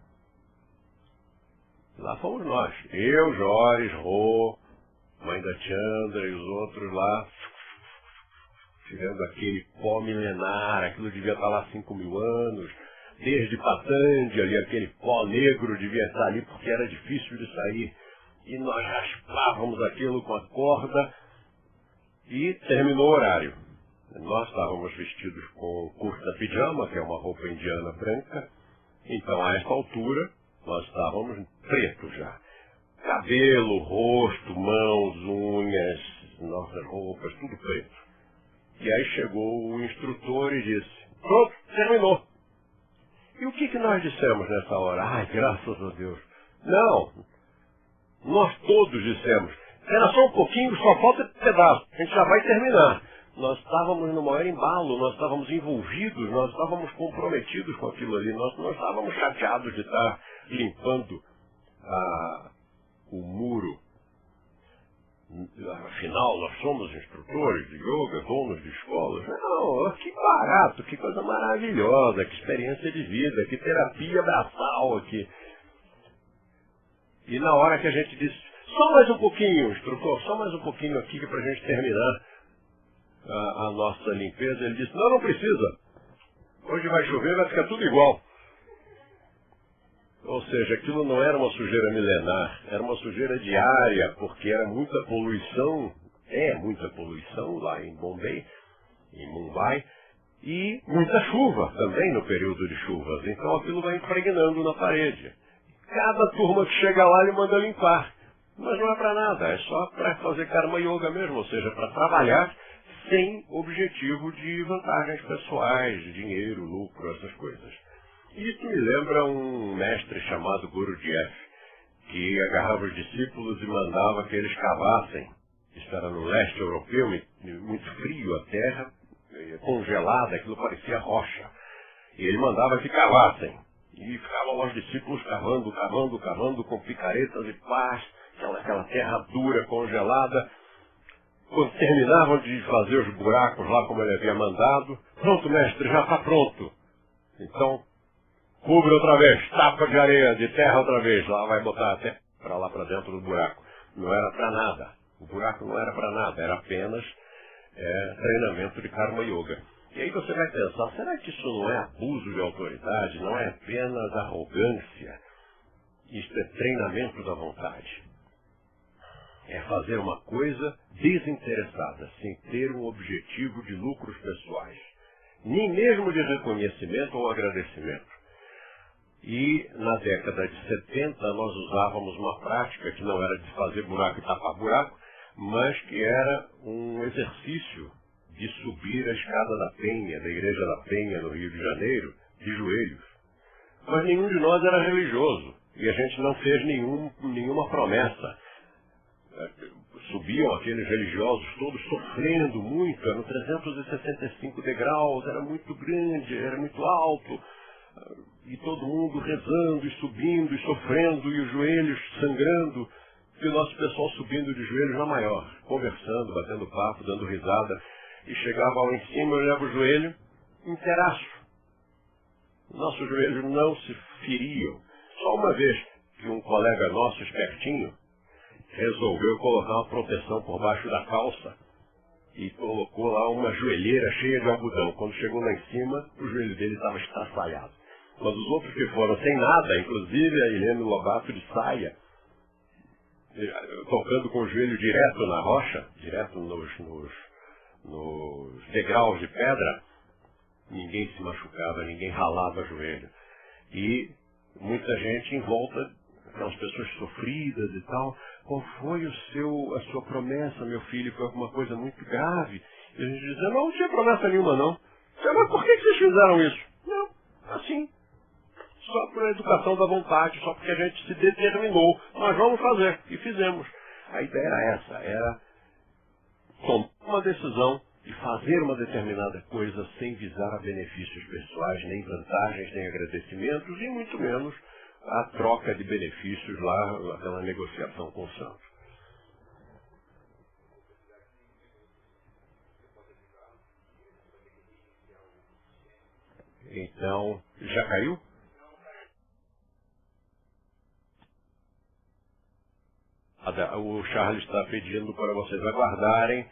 A: Lá fomos nós, eu, Joris, Rô, mãe da Chandra e os outros lá, tirando aquele pó milenar. Aquilo devia estar lá 5.000 anos, desde Patanjali, ali aquele pó negro devia estar ali porque era difícil de sair, e nós raspávamos aquilo com a corda, e terminou o horário. Nós estávamos vestidos com curta pijama, que é uma roupa indiana branca. Então, a essa altura, nós estávamos pretos já. Cabelo, rosto, mãos, unhas, nossas roupas, tudo preto. E aí chegou o instrutor e disse: pronto, terminou. E o que nós dissemos nessa hora? Ai, graças a Deus. Não, nós todos dissemos: espera só um pouquinho, só falta pedaço, a gente já vai terminar. Nós estávamos no maior embalo, nós estávamos envolvidos, nós estávamos comprometidos com aquilo ali, nós não estávamos chateados de estar limpando o muro. Afinal, nós somos instrutores de yoga, donos de escolas. Não, que barato, que coisa maravilhosa, que experiência de vida, que terapia braçal aqui. E na hora que a gente disse: só mais um pouquinho, instrutor, só mais um pouquinho aqui para a gente terminar a nossa limpeza, ele disse: não precisa. Hoje vai chover, vai ficar tudo igual. Ou seja, aquilo não era uma sujeira milenar, era uma sujeira diária, porque era muita poluição, muita poluição lá em Bombay, em Mumbai, e muita chuva também no período de chuvas. Então aquilo vai impregnando na parede. Cada turma que chega lá ele manda limpar. Mas não é para nada, é só para fazer Karma Yoga mesmo, ou seja, para trabalhar sem objetivo de vantagens pessoais, de dinheiro, lucro, essas coisas. Isso me lembra um mestre chamado Guru Jeff, que agarrava os discípulos e mandava que eles cavassem. Isso era no leste europeu, muito frio a terra, congelada, aquilo parecia rocha. E ele mandava que cavassem. E ficavam lá os discípulos cavando, com picaretas e pás, aquela terra dura, congelada. Quando terminavam de fazer os buracos lá como ele havia mandado, pronto, mestre, já está pronto. Então, cobre outra vez, tapa de areia, de terra outra vez, lá vai botar até para lá para dentro do buraco. Não era para nada. O buraco não era para nada, era apenas treinamento de Karma Yoga. E aí você vai pensar, será que isso não é abuso de autoridade, não é apenas arrogância? Isto é treinamento da vontade. É fazer uma coisa desinteressada, sem ter um objetivo de lucros pessoais. Nem mesmo de reconhecimento ou agradecimento. E na década de 70 nós usávamos uma prática que não era de fazer buraco e tapar buraco, mas que era um exercício de subir a escada da Penha, da Igreja da Penha, no Rio de Janeiro, de joelhos. Mas nenhum de nós era religioso e a gente não fez nenhuma promessa. Subiam aqueles religiosos todos sofrendo muito, eram 365 degraus, era muito grande, era muito alto, e todo mundo rezando e subindo e sofrendo, e os joelhos sangrando, e o nosso pessoal subindo de joelhos na maior, conversando, batendo papo, dando risada, e chegava lá em cima, olhava o joelho inteiraço. Nossos joelhos não se feriam. Só uma vez que um colega nosso, espertinho, resolveu colocar uma proteção por baixo da calça e colocou lá uma joelheira cheia de algodão. Quando chegou lá em cima, o joelho dele estava estraçalhado. Mas os outros que foram sem nada, inclusive a Helene Lobato de saia, tocando com o joelho direto na rocha, direto nos degraus de pedra, ninguém se machucava, ninguém ralava o joelho. E muita gente em volta, aquelas pessoas sofridas e tal, qual foi a sua promessa, meu filho? Foi alguma coisa muito grave? E a gente dizia, não tinha promessa nenhuma, não. Mas por que vocês fizeram isso? Não, assim. Só por educação da vontade, só porque a gente se determinou. Nós vamos fazer. E fizemos. A ideia era essa, era tomar uma decisão e fazer uma determinada coisa sem visar a benefícios pessoais, nem vantagens, nem agradecimentos, e muito menos a troca de benefícios lá, aquela negociação com o santo. Então, já caiu? O Charles está pedindo para vocês aguardarem,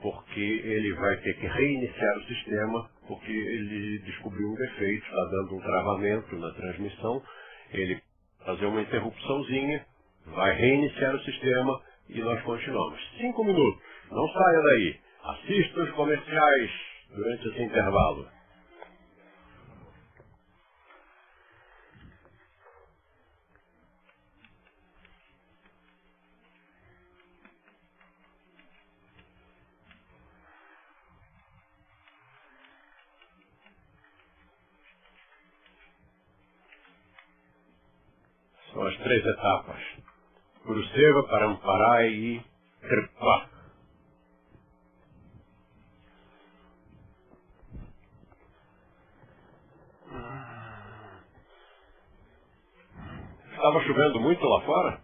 A: porque ele vai ter que reiniciar o sistema, porque ele descobriu um defeito, está dando um travamento na transmissão. Ele vai fazer uma interrupçãozinha, vai reiniciar o sistema e nós continuamos. 5 minutos, não saia daí. Assista os comerciais durante esse intervalo. São as 3 etapas. Guruseva, Paramparai e Kripa. Estava chovendo muito lá fora?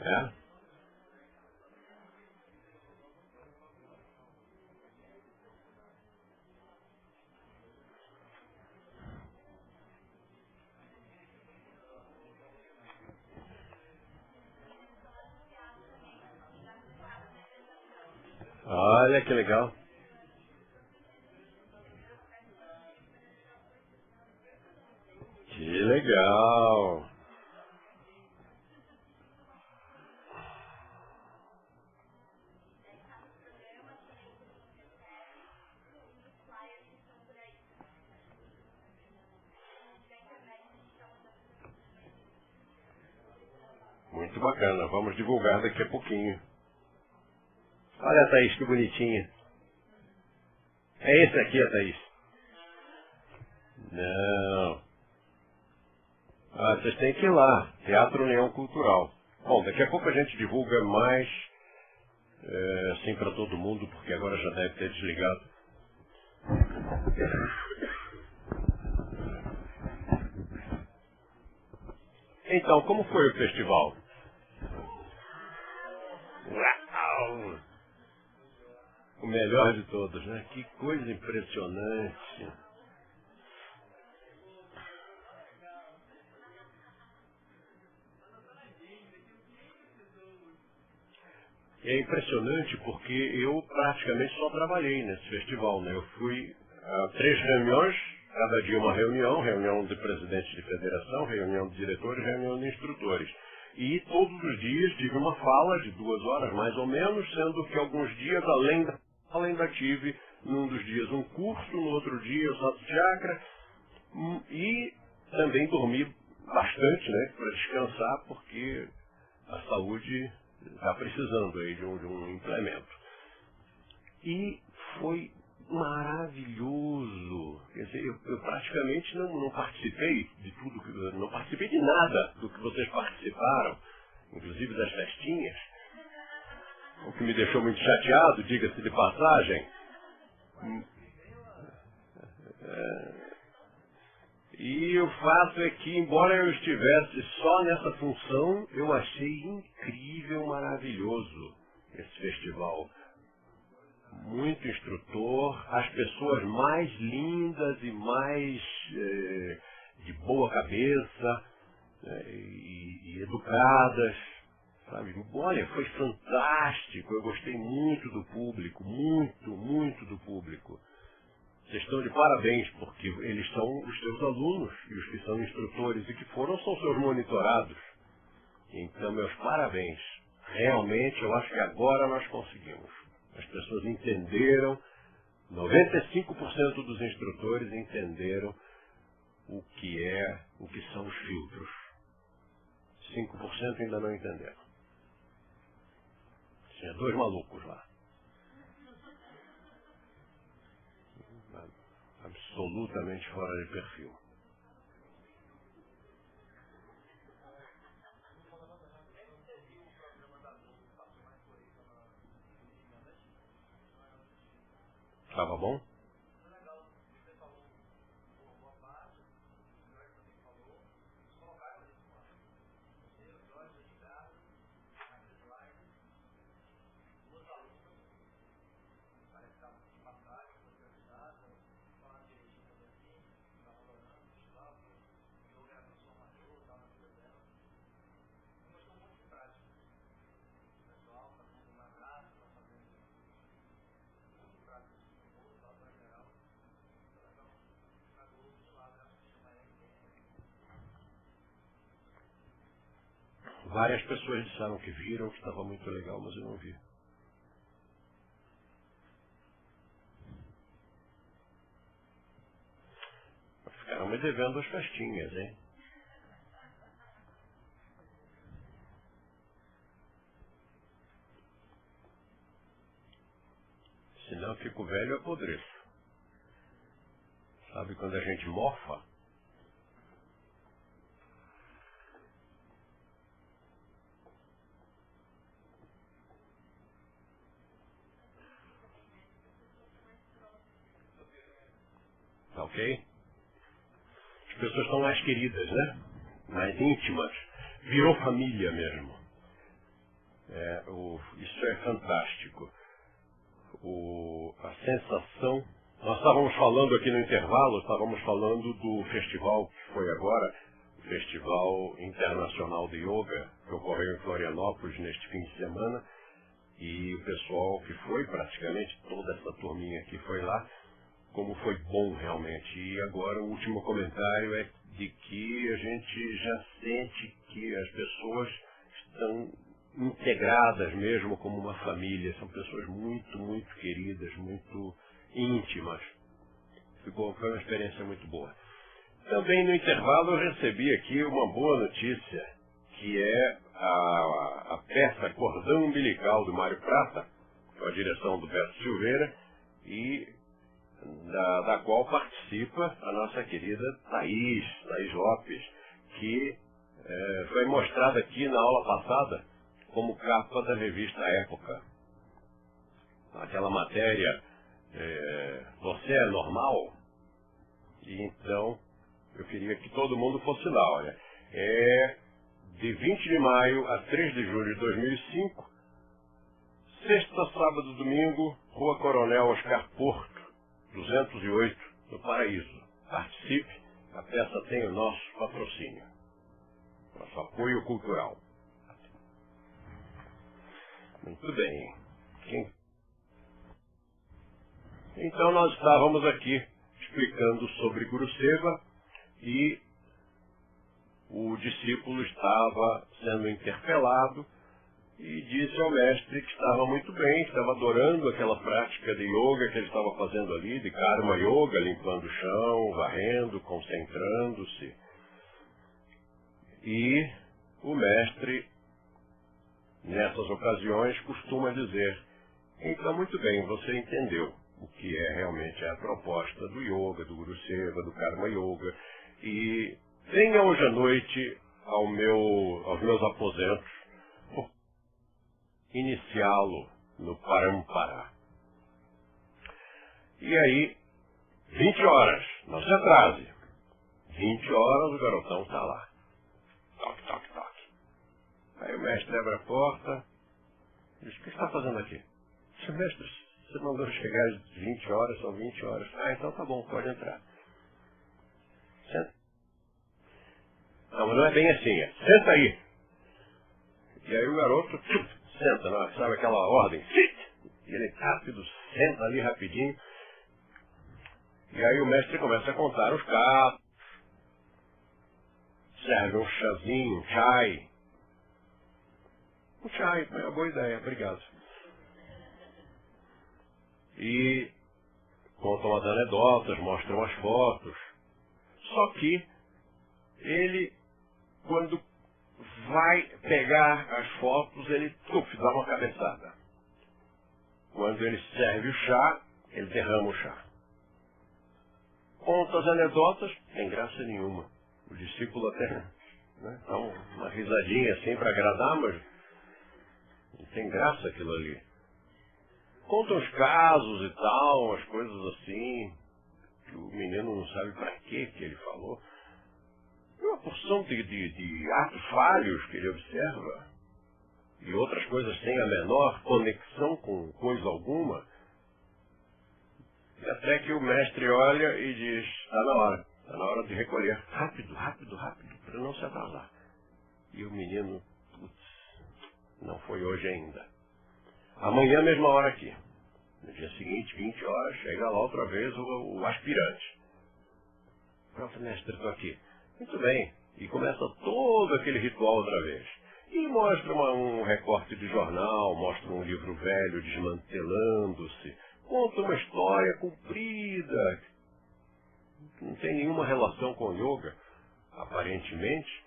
A: É? Olha que legal. Que legal. Muito bacana. Vamos divulgar daqui a pouquinho. Olha a Thaís, que bonitinha. É esse aqui, a Thaís? Não. Ah, vocês têm que ir lá. Teatro União Cultural. Bom, daqui a pouco a gente divulga mais, assim, para todo mundo, porque agora já deve ter desligado. Então, como foi o festival? Uau! O melhor de todos, né? Que coisa impressionante. É impressionante porque eu praticamente só trabalhei nesse festival, né? Eu fui a 3 reuniões, cada dia uma reunião, reunião de presidentes de federação, reunião de diretores, reunião de instrutores. E todos os dias tive uma fala de 2 horas mais ou menos, sendo que alguns dias, ainda tive, num dos dias um curso, no outro dia o Sat Chakra, e também dormi bastante, né, para descansar, porque a saúde está precisando aí de um implemento. E foi maravilhoso. Quer dizer, eu praticamente não participei de tudo, não participei de nada do que vocês participaram, inclusive das festinhas, o que me deixou muito chateado, diga-se de passagem. E o fato é que, embora eu estivesse só nessa função, eu achei incrível, maravilhoso esse festival. Muito instrutor, as pessoas mais lindas e mais de boa cabeça e educadas, sabe? Olha, foi fantástico, eu gostei muito do público, muito do público. Vocês estão de parabéns, porque eles são os seus alunos e os que são instrutores e que foram são seus monitorados. Então, meus parabéns. Realmente, eu acho que agora nós conseguimos. As pessoas entenderam, 95% dos instrutores entenderam o que são os filtros. 5% ainda não entenderam. Tinha 2 malucos lá. Absolutamente fora de perfil. Estava bom? Várias pessoas disseram que viram, que estava muito legal, mas eu não vi. Ficaram me devendo as festinhas, hein? Senão eu fico velho e apodreço. Sabe quando a gente mofa? Tá ok? As pessoas são mais queridas, né? Mais íntimas. Virou família mesmo. Isso é fantástico. A sensação... Nós estávamos falando aqui no intervalo, estávamos falando do festival que foi agora, o Festival Internacional de Yoga, que ocorreu em Florianópolis neste fim de semana, e o pessoal que foi, praticamente toda essa turminha que foi lá, como foi bom realmente. E agora o último comentário é de que a gente já sente que as pessoas estão integradas mesmo como uma família, são pessoas muito queridas, muito íntimas. Foi uma experiência muito boa. Também no intervalo eu recebi aqui uma boa notícia, que é a peça Cordão Umbilical do Mário Prata, com a direção do Beto Silveira, e da qual participa a nossa querida Thaís Lopes, que foi mostrada aqui na aula passada como capa da revista Época. Aquela matéria, Você é Normal? E então, eu queria que todo mundo fosse lá, olha. É de 20 de maio a 3 de julho de 2005, sexta, sábado, domingo, Rua Coronel Oscar Porto, 208, no Paraíso. Participe, a peça tem o nosso patrocínio, nosso apoio cultural. Muito bem. Então nós estávamos aqui explicando sobre Guruceva e o discípulo estava sendo interpelado e disse ao mestre que estava muito bem, estava adorando aquela prática de yoga que ele estava fazendo ali, de karma yoga, limpando o chão, varrendo, concentrando-se. E o mestre, nessas ocasiões, costuma dizer: então, muito bem, você entendeu o que é realmente a proposta do yoga, do Guruceva, do karma yoga, e venha hoje à noite aos meus aposentos, iniciá-lo no Parampara. E aí, 20 horas, não se atrase. 20 horas, o garotão está lá. Toque, toque, toque. Aí o mestre abre a porta e diz: o que você está fazendo aqui? Seu mestre, você mandou chegar às 20 horas, são 20 horas. Ah, então tá bom, pode entrar. Senta. Não, mas não é bem assim, é: senta aí. E aí o garoto senta, não, sabe aquela ordem? E ele rápido, senta ali rapidinho. E aí o mestre começa a contar os copos, serve um chazinho, um chai. Um chai, é uma boa ideia, obrigado. E contam as anedotas, mostram as fotos. Só que ele, quando vai pegar as fotos, ele dá uma cabeçada. Quando ele serve o chá, ele derrama o chá. Conta as anedotas, sem graça nenhuma. O discípulo até dá uma risadinha assim para agradar, mas não tem graça aquilo ali. Conta os casos e tal, umas coisas assim, que o menino não sabe para que ele falou. E uma porção de atos falhos que ele observa, e outras coisas sem a menor conexão com coisa alguma. E até que o mestre olha e diz: está na hora de recolher. Rápido, rápido, rápido, para não se atrasar. E o menino, não foi hoje ainda. Amanhã, mesma hora aqui. No dia seguinte, 20 horas, chega lá outra vez o aspirante. Pronto, mestre, estou aqui. Muito bem. E começa todo aquele ritual outra vez. E mostra um recorte de jornal, mostra um livro velho desmantelando-se, conta uma história comprida, que não tem nenhuma relação com o yoga, aparentemente.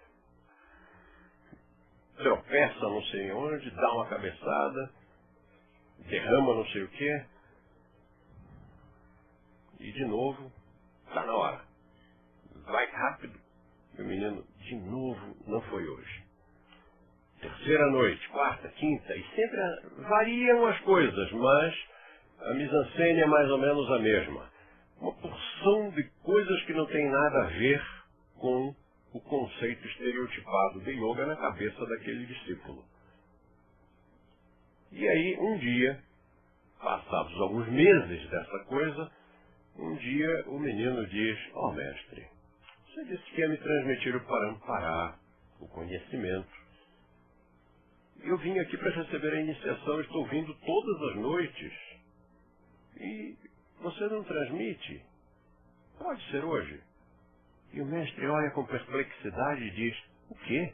A: Tropeça não sei onde, dá uma cabeçada, derrama não sei o quê, e de novo, está na hora. Vai rápido. E o menino, de novo, não foi hoje. Terceira noite, quarta, quinta, e sempre variam as coisas, mas a mise-en-scène é mais ou menos a mesma. Uma porção de coisas que não tem nada a ver com o conceito estereotipado de yoga na cabeça daquele discípulo. E aí, um dia, passados alguns meses dessa coisa, um dia o menino diz: ó mestre, você disse que ia me transmitir o Parampara, o conhecimento. Eu vim aqui para receber a iniciação, estou vindo todas as noites. E você não transmite? Pode ser hoje. E o mestre olha com perplexidade e diz: o quê?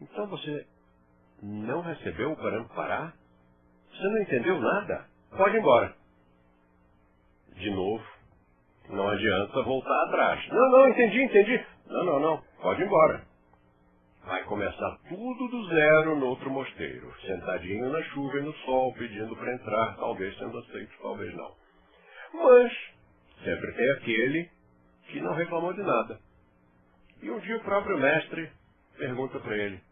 A: Então você não recebeu o Parampara? Você não entendeu nada? Pode ir embora. De novo, não adianta voltar atrás. Não, entendi. Não, pode ir embora. Vai começar tudo do zero no outro mosteiro, sentadinho na chuva e no sol, pedindo para entrar, talvez sendo aceito, talvez não. Mas sempre tem aquele que não reclamou de nada. E um dia o próprio mestre pergunta para ele: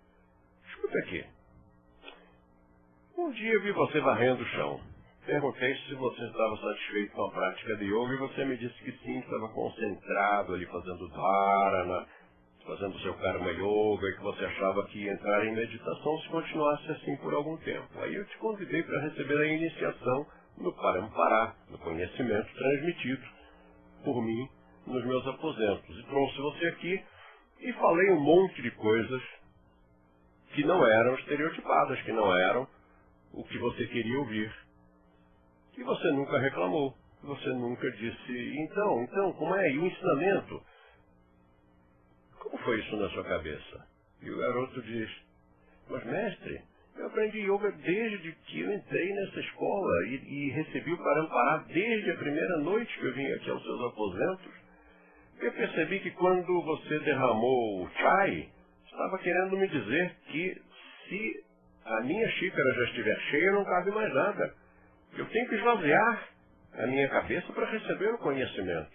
A: escuta aqui, um dia eu vi você varrendo o chão. perguntei se você estava satisfeito com a prática de yoga e você me disse que sim, estava concentrado ali fazendo dharana, fazendo seu karma yoga e que você achava que ia entrar em meditação se continuasse assim por algum tempo. Aí eu te convidei para receber a iniciação no Parampara, no conhecimento transmitido por mim nos meus aposentos. E trouxe você aqui e falei um monte de coisas que não eram estereotipadas, que não eram o que você queria ouvir. E você nunca reclamou. Você nunca disse, então, como é? E o ensinamento? Como foi isso na sua cabeça? E o garoto diz, mas mestre, eu aprendi yoga desde que eu entrei nessa escola e recebi o Parampara desde a primeira noite que eu vim aqui aos seus aposentos. Eu percebi que quando você derramou o chai, estava querendo me dizer que se a minha xícara já estiver cheia, não cabe mais nada. Eu tenho que esvaziar a minha cabeça para receber o conhecimento.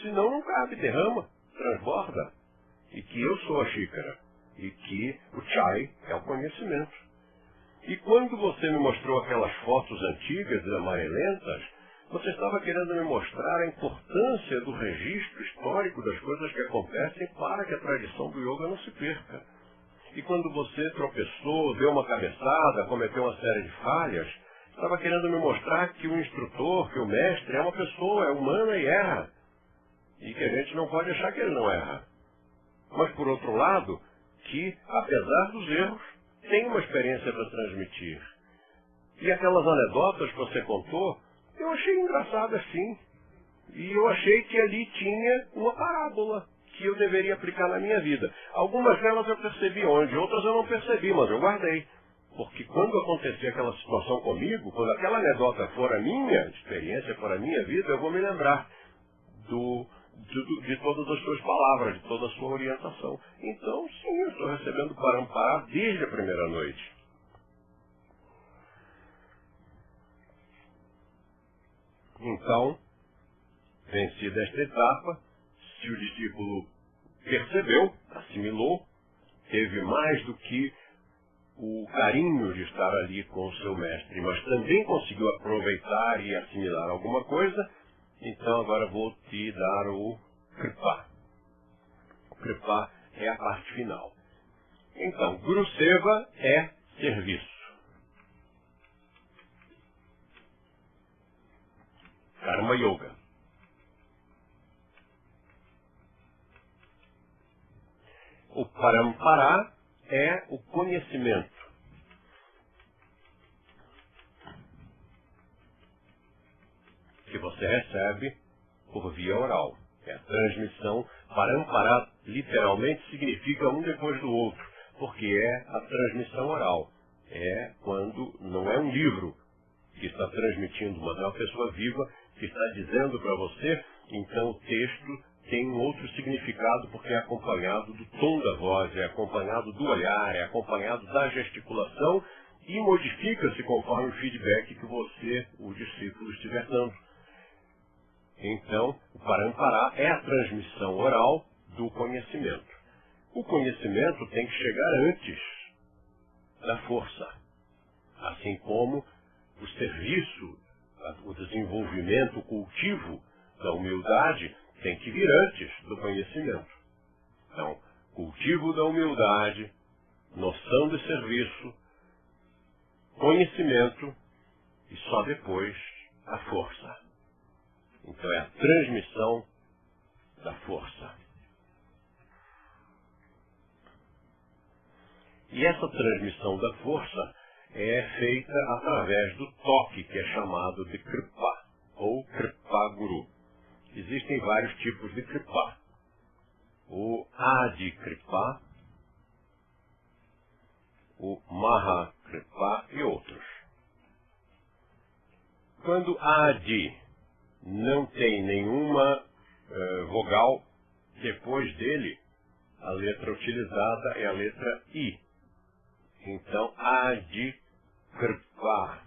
A: Senão não cabe, derrama, transborda. E que eu sou a xícara. E que o chai é o conhecimento. E quando você me mostrou aquelas fotos antigas e amarelentas, você estava querendo me mostrar a importância do registro histórico das coisas que acontecem para que a tradição do yoga não se perca. E quando você tropeçou, deu uma cabeçada, cometeu uma série de falhas, estava querendo me mostrar que o instrutor, que o mestre é uma pessoa, é humana e erra. E que a gente não pode achar que ele não erra. Mas, por outro lado, que, apesar dos erros, tem uma experiência para transmitir. E aquelas anedotas que você contou, eu achei engraçadas sim. E eu achei que ali tinha uma parábola que eu deveria aplicar na minha vida. Algumas delas eu percebi onde, outras eu não percebi, mas eu guardei. Porque quando acontecer aquela situação comigo, quando aquela anedota for a minha experiência, for a minha vida, eu vou me lembrar de todas as suas palavras, de toda a sua orientação. Então, sim, eu estou recebendo Parampara desde a primeira noite. Então, vencida esta etapa, se o discípulo percebeu, assimilou, teve mais do que o carinho de estar ali com o seu mestre, mas também conseguiu aproveitar e assimilar alguma coisa, então agora vou te dar o Kripa. O Kripa é a parte final. Então, Guru Seva é serviço. Karma Yoga. O Parampara é o conhecimento. Que você recebe por via oral. É a transmissão. Parampara literalmente significa um depois do outro, porque é a transmissão oral. É quando não é um livro que está transmitindo, mas é uma pessoa viva que está dizendo para você, então o texto tem um outro significado porque é acompanhado do tom da voz, é acompanhado do olhar, é acompanhado da gesticulação e modifica-se conforme o feedback que você, o discípulo, estiver dando. Então, o Parampara é a transmissão oral do conhecimento. O conhecimento tem que chegar antes da força, assim como o serviço, o desenvolvimento, o cultivo da humildade tem que vir antes do conhecimento. Então, cultivo da humildade, noção de serviço, conhecimento e só depois a força. Então é a transmissão da força. E essa transmissão da força é feita através do toque, que é chamado de Kripa, ou Kripa Guru. Existem vários tipos de Kripa. O Adi Kripa, o Maha Kripa e outros. Quando Adi não tem nenhuma vogal depois dele, a letra utilizada é a letra I. Então, Adi Kripa.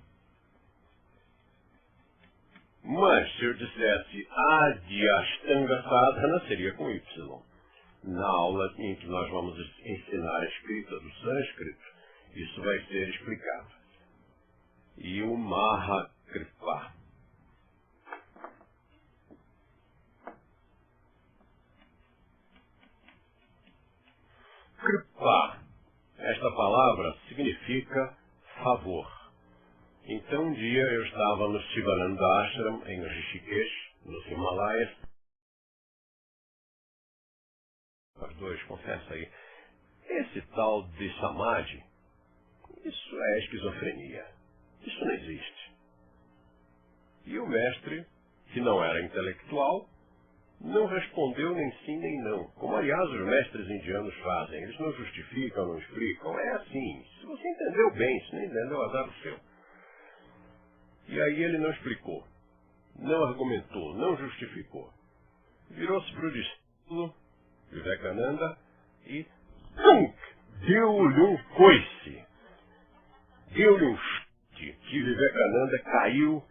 A: Mas, se eu dissesse Adi Ashtanga Sadhana, seria com Y. Na aula em que nós vamos ensinar a escrita do sânscrito, isso vai ser explicado. E o Maha Kripa. Kripa, esta palavra significa favor. Então um dia eu estava no Sivananda Ashram, em Rishikesh, nos Himalaias. Os dois, confessa aí. Esse tal de Samadhi, isso é esquizofrenia. Isso não existe. E o mestre, que não era intelectual, não respondeu nem sim nem não. Como, aliás, os mestres indianos fazem. Eles não justificam, não explicam. É assim. Se você entendeu bem, se não entendeu, azar o seu. E aí ele não explicou, não argumentou, não justificou. Virou-se para o discípulo, Vivekananda, e deu-lhe um coice. Deu-lhe um chute, que Vivekananda caiu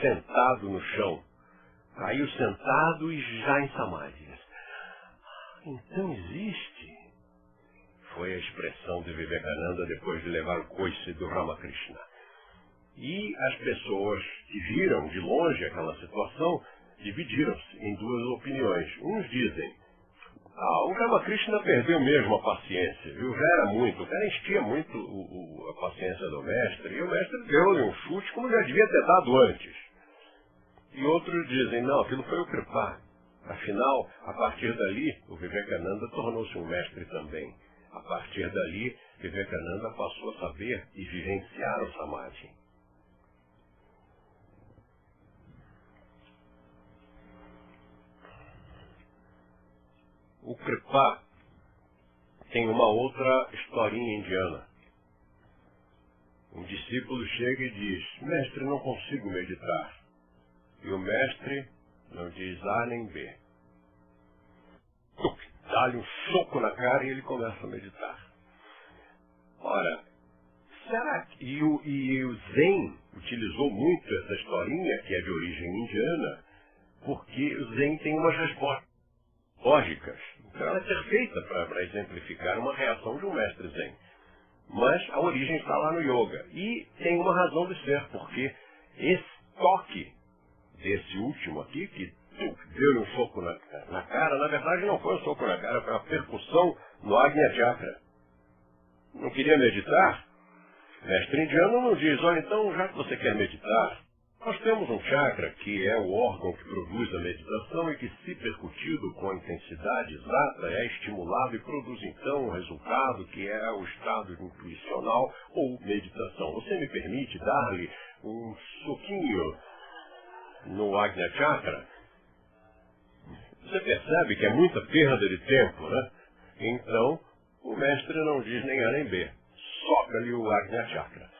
A: sentado no chão. Caiu sentado e já em Samadhi. Então existe. Foi a expressão de Vivekananda depois de levar o coice do Ramakrishna. E as pessoas que viram de longe aquela situação dividiram-se em duas opiniões. Uns dizem, o Ramakrishna perdeu mesmo a paciência, viu? Já era muito, o cara enchia muito a paciência do mestre, e o mestre deu-lhe um chute como já devia ter dado antes. E outros dizem, não, aquilo foi o Kripa. Afinal, a partir dali, o Vivekananda tornou-se um mestre também. A partir dali, Vivekananda passou a saber e vivenciar o Samadhi. O Kripa tem uma outra historinha indiana. Um discípulo chega e diz, mestre, não consigo meditar. E o mestre não diz A nem B. Dá-lhe um soco na cara e ele começa a meditar. Ora, será que... E o Zen utilizou muito essa historinha, que é de origem indiana, porque o Zen tem umas respostas lógicas. Então ela é perfeita para exemplificar uma reação de um mestre Zen. Mas a origem está lá no yoga. E tem uma razão de ser, porque esse toque desse último aqui, que deu-lhe um soco na cara, na verdade não foi um soco na cara, foi uma percussão no Agnya Chakra. Não queria meditar? Mestre indiano não diz, olha, então já que você quer meditar, nós temos um chakra que é o órgão que produz a meditação e que, se percutido com a intensidade exata, é estimulado e produz então o resultado que é o estado intuicional ou meditação. Você me permite dar-lhe um soquinho no Agnya Chakra? Você percebe que é muita perda de tempo, né? Então, o mestre não diz nem A nem B. Soca-lhe o Agnya Chakra.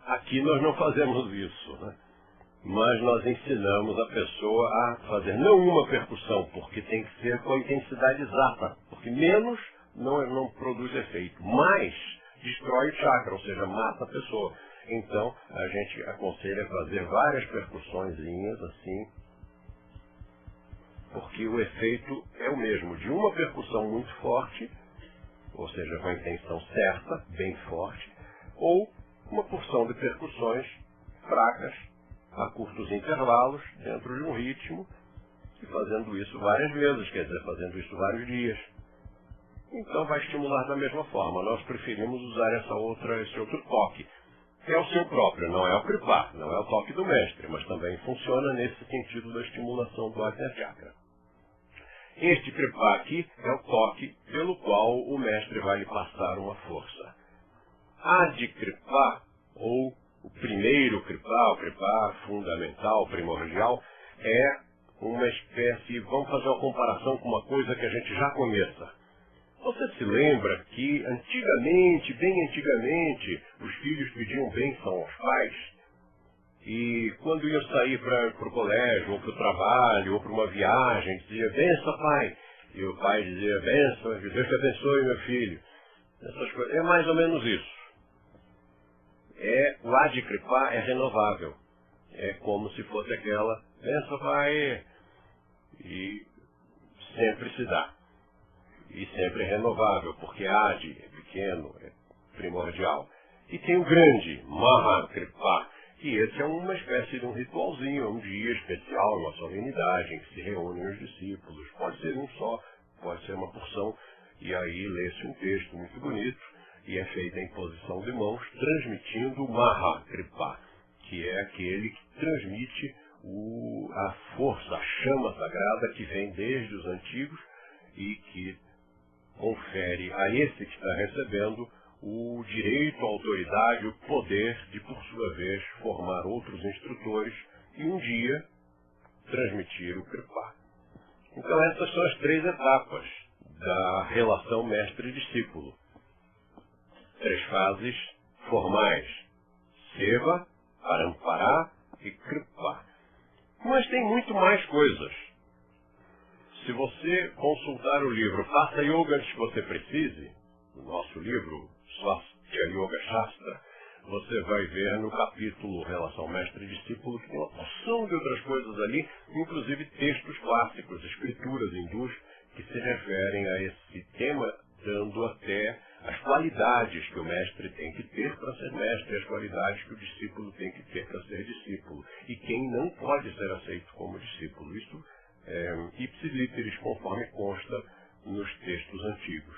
A: Aqui nós não fazemos isso, né? Mas nós ensinamos a pessoa a fazer não uma percussão, porque tem que ser com a intensidade exata, porque menos não produz efeito, mais destrói o chakra, ou seja, mata a pessoa. Então, a gente aconselha fazer várias percussõezinhas assim, porque o efeito é o mesmo, de uma percussão muito forte, ou seja, com a intenção certa, bem forte, ou uma porção de percussões fracas, a curtos intervalos, dentro de um ritmo, e fazendo isso várias vezes, quer dizer, fazendo isso vários dias. Então vai estimular da mesma forma. Nós preferimos usar esse outro toque. É o seu próprio, não é o Kripa, não é o toque do mestre, mas também funciona nesse sentido da estimulação do Agnya Chakra. Este Kripa aqui é o toque pelo qual o mestre vai lhe passar uma força. Adi Kripa, ou o primeiro Kripa, o Kripa fundamental, primordial, é uma espécie, vamos fazer uma comparação com uma coisa que a gente já conheça. Você se lembra que antigamente, bem antigamente, os filhos pediam bênção aos pais? E quando iam sair para o colégio, ou para o trabalho, ou para uma viagem, dizia, benção pai. E o pai dizia, benção, Deus te abençoe meu filho. Essas coisas. É mais ou menos isso. O Adi Kripa é renovável. É como se fosse aquela, benção pai. E sempre se dá. E sempre é renovável, porque Adi é pequeno, é primordial. E tem o grande, Maha Kripa, E esse é uma espécie de um ritualzinho, um dia especial, uma solenidade em que se reúnem os discípulos. Pode ser um só, pode ser uma porção, e aí lê-se um texto muito bonito e é feita a imposição de mãos, transmitindo o Maha Kripa, que é aquele que transmite a força, a chama sagrada que vem desde os antigos e que confere a esse que está recebendo o direito, a autoridade, o poder de, por sua vez, formar outros instrutores e um dia transmitir o Kripa. Então essas são as 3 etapas da relação mestre-discípulo. 3 fases formais: Seva, Parampara e Kripa. Mas tem muito mais coisas. Se você consultar o livro Faça Yoga Antes que Você Precise, o nosso livro Swastika Yoga Shastra, você vai ver no capítulo Relação Mestre e Discípulo que tem uma porção de outras coisas ali, inclusive textos clássicos, escrituras hindus, que se referem a esse tema, dando até as qualidades que o mestre tem que ter para ser mestre, as qualidades que o discípulo tem que ter para ser discípulo, e quem não pode ser aceito como discípulo. Isso é ipsis literis, conforme consta nos textos antigos.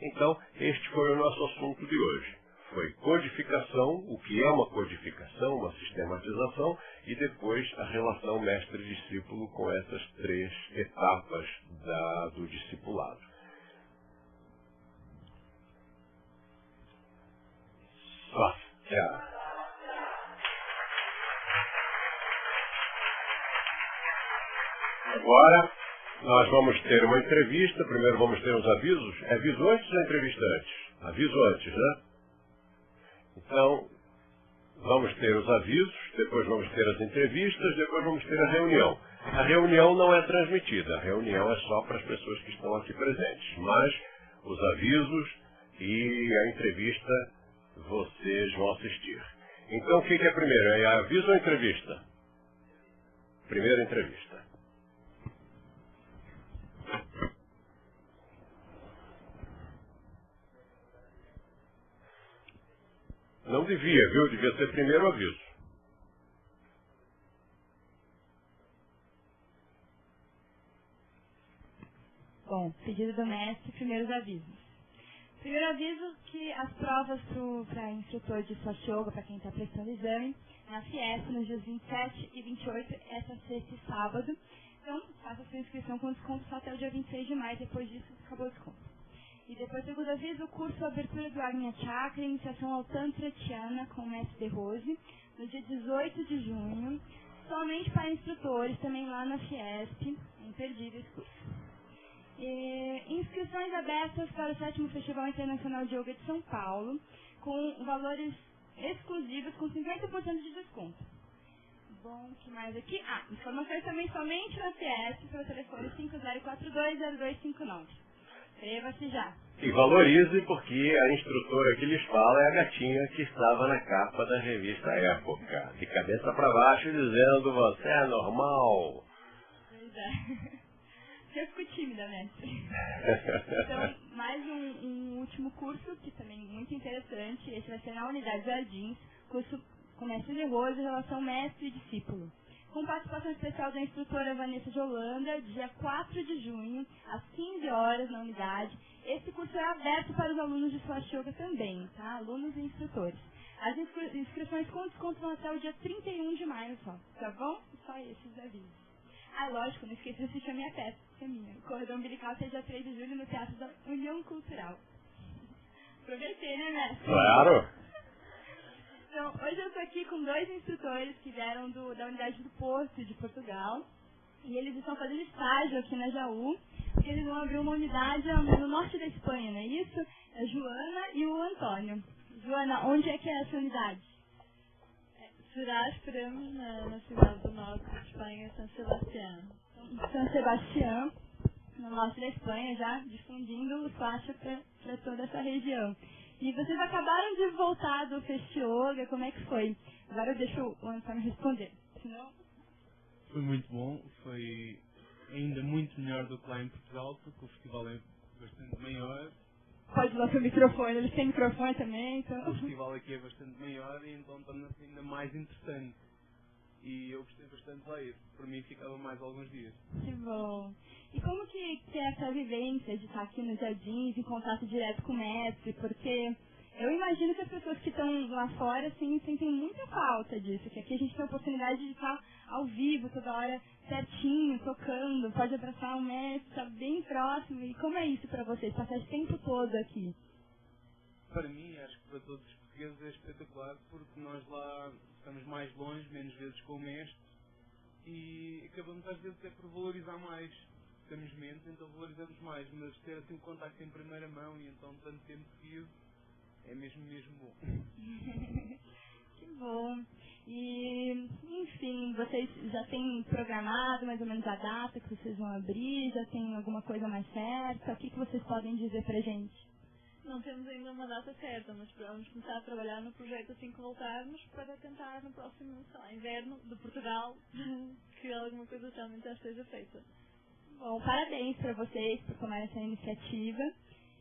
A: Então, este foi o nosso assunto de hoje. Foi codificação, o que é uma codificação, uma sistematização, e depois a relação mestre-discípulo com essas 3 etapas do discipulado. Agora nós vamos ter uma entrevista. Primeiro vamos ter uns avisos. É aviso antes ou entrevista antes? Aviso antes, né? Então, vamos ter os avisos, depois vamos ter as entrevistas, depois vamos ter a reunião. A reunião não é transmitida, a reunião é só para as pessoas que estão aqui presentes. Mas os avisos e a entrevista vocês vão assistir. Então, o que é primeiro? É aviso ou entrevista? Primeira entrevista. Não devia, viu? Devia ser primeiro aviso.
B: Bom, pedido do mestre, primeiros avisos. Primeiro aviso que as provas para instrutor de Swastika Yoga, para quem está prestando exame, na Fiesp, nos dias 27 e 28, essa sexta e sábado. Então, faça sua inscrição com desconto só até o dia 26 de maio, depois disso acabou o desconto. E depois, segundo aviso, o curso Abertura do Agnya Chakra, Iniciação ao Tantra Tiana com o mestre De Rose, no dia 18 de junho, somente para instrutores, também lá na Fiesp, imperdível esse curso. Inscrições abertas para o 7º Festival Internacional de Yoga de São Paulo, com valores exclusivos, com 50% de desconto. Bom, o que mais aqui? Informações também somente na Fiesp, pelo telefone 5042-0259. Inscreva-se já.
A: E valorize, porque a instrutora que lhes fala é a gatinha que estava na capa da revista Época, de cabeça para baixo, dizendo: você é normal.
B: Pois é. Eu fico tímida, mestre. Então, mais um último curso, que também é muito interessante. Esse vai ser na Unidade Jardins, curso com mestre De Rose, relação mestre e discípulo. Com participação especial da instrutora Vanessa de Holanda, dia 4 de junho, às 15 horas, na unidade. Esse curso é aberto para os alunos de Swastika Yoga também, tá? Alunos e instrutores. As inscrições com desconto vão até o dia 31 de maio só, tá bom? Só esses avisos. Lógico, não esqueci de assistir a minha peça, que é minha. O Corredor Umbilical, dia 3 de julho, no Teatro da União Cultural. Aproveitei, né, mestre?
A: Claro!
B: Então, hoje eu estou aqui com 2 instrutores que vieram da Unidade do Porto de Portugal. E eles estão fazendo estágio aqui na Jaú, porque eles vão abrir uma unidade no norte da Espanha, não é isso? A Joana e o Antônio. Joana, onde é que é essa unidade?
C: Surastram, na cidade do norte de Espanha, São Sebastião.
B: São Sebastião, no norte da Espanha, já difundindo o Swastika para toda essa região. E vocês acabaram de voltar do Festioga, como é que foi? Agora eu deixo o Antônio responder. Senão...
D: Foi muito bom, foi ainda muito melhor do que lá em Portugal, porque o festival é bastante maior
B: pode usar seu microfone, eles têm microfone também, então...
D: O festival aqui é bastante maior e então torna-se ainda mais interessante. E eu gostei bastante de lá ir. Por mim ficava mais alguns dias.
B: Que bom. E como que é essa vivência de estar aqui nos Jardins, em contato direto com o mestre? Porque eu imagino que as pessoas que estão lá fora, assim, sentem muita falta disso. Que aqui a gente tem a oportunidade de estar ao vivo, toda hora, certinho, tocando, pode abraçar o mestre, estar bem próximo. E como é isso para vocês, passar esse tempo todo aqui?
D: Para mim, acho que para todos os portugueses é espetacular, porque nós lá estamos mais longe, menos vezes com o mestre, e acabamos às vezes até por valorizar mais. Temos menos, então valorizamos mais, mas ter assim um contacto em primeira mão e então tanto tempo seguido é mesmo bom.
B: Que bom. E, enfim, vocês já têm programado mais ou menos a data que vocês vão abrir? Já tem alguma coisa mais certa? O que vocês podem dizer pra gente?
C: Não temos ainda uma data certa, mas vamos começar a trabalhar no projeto assim que voltarmos para tentar no próximo, sei lá, inverno de Portugal que alguma coisa realmente já esteja feita.
B: Bom, parabéns para vocês por tomar essa iniciativa.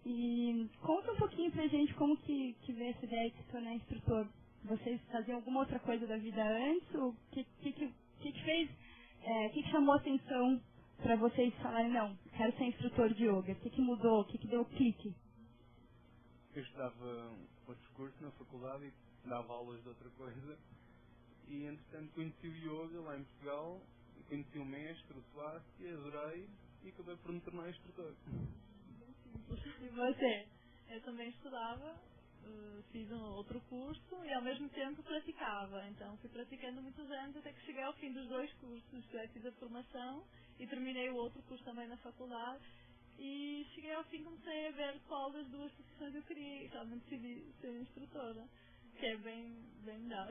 B: E conta um pouquinho pra gente como que veio essa ideia de se tornar instrutor. Vocês faziam alguma outra coisa da vida antes? O que fez, o que chamou a atenção para vocês falarem, não, quero ser instrutor de yoga? O que mudou? O que deu o clique?
D: Eu estudava outros cursos na faculdade e dava aulas de outra coisa. E entretanto conheci o yoga lá em Portugal, e conheci o mestre, o Swasti, adorei e acabei por me tornar instrutor.
B: E você?
C: Eu também estudava, fiz um outro curso e ao mesmo tempo praticava. Então fui praticando muitos anos até que cheguei ao fim dos 2 cursos. Fiz a formação e terminei o outro curso também na faculdade. E cheguei ao fim, comecei a ver qual das 2 profissões eu queria e realmente decidi ser instrutora, que é bem melhor.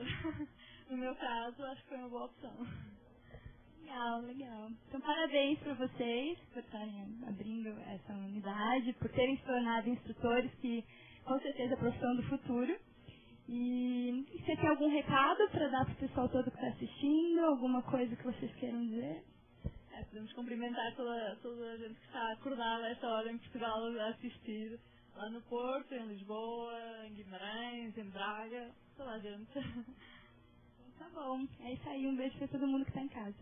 C: No meu caso, acho que foi uma boa opção.
B: Legal, legal. Então, parabéns para vocês por estarem abrindo essa unidade, por terem se tornado instrutores, que com certeza é a profissão do futuro. E você tem algum recado para dar para o pessoal todo que está assistindo? Alguma coisa que vocês queiram dizer?
C: Podemos cumprimentar toda a gente que está acordada a esta hora em Portugal a assistir, lá no Porto, em Lisboa, em Guimarães, em Braga, toda a gente.
B: Então, tá bom. É isso aí. Um beijo para todo mundo que está em casa.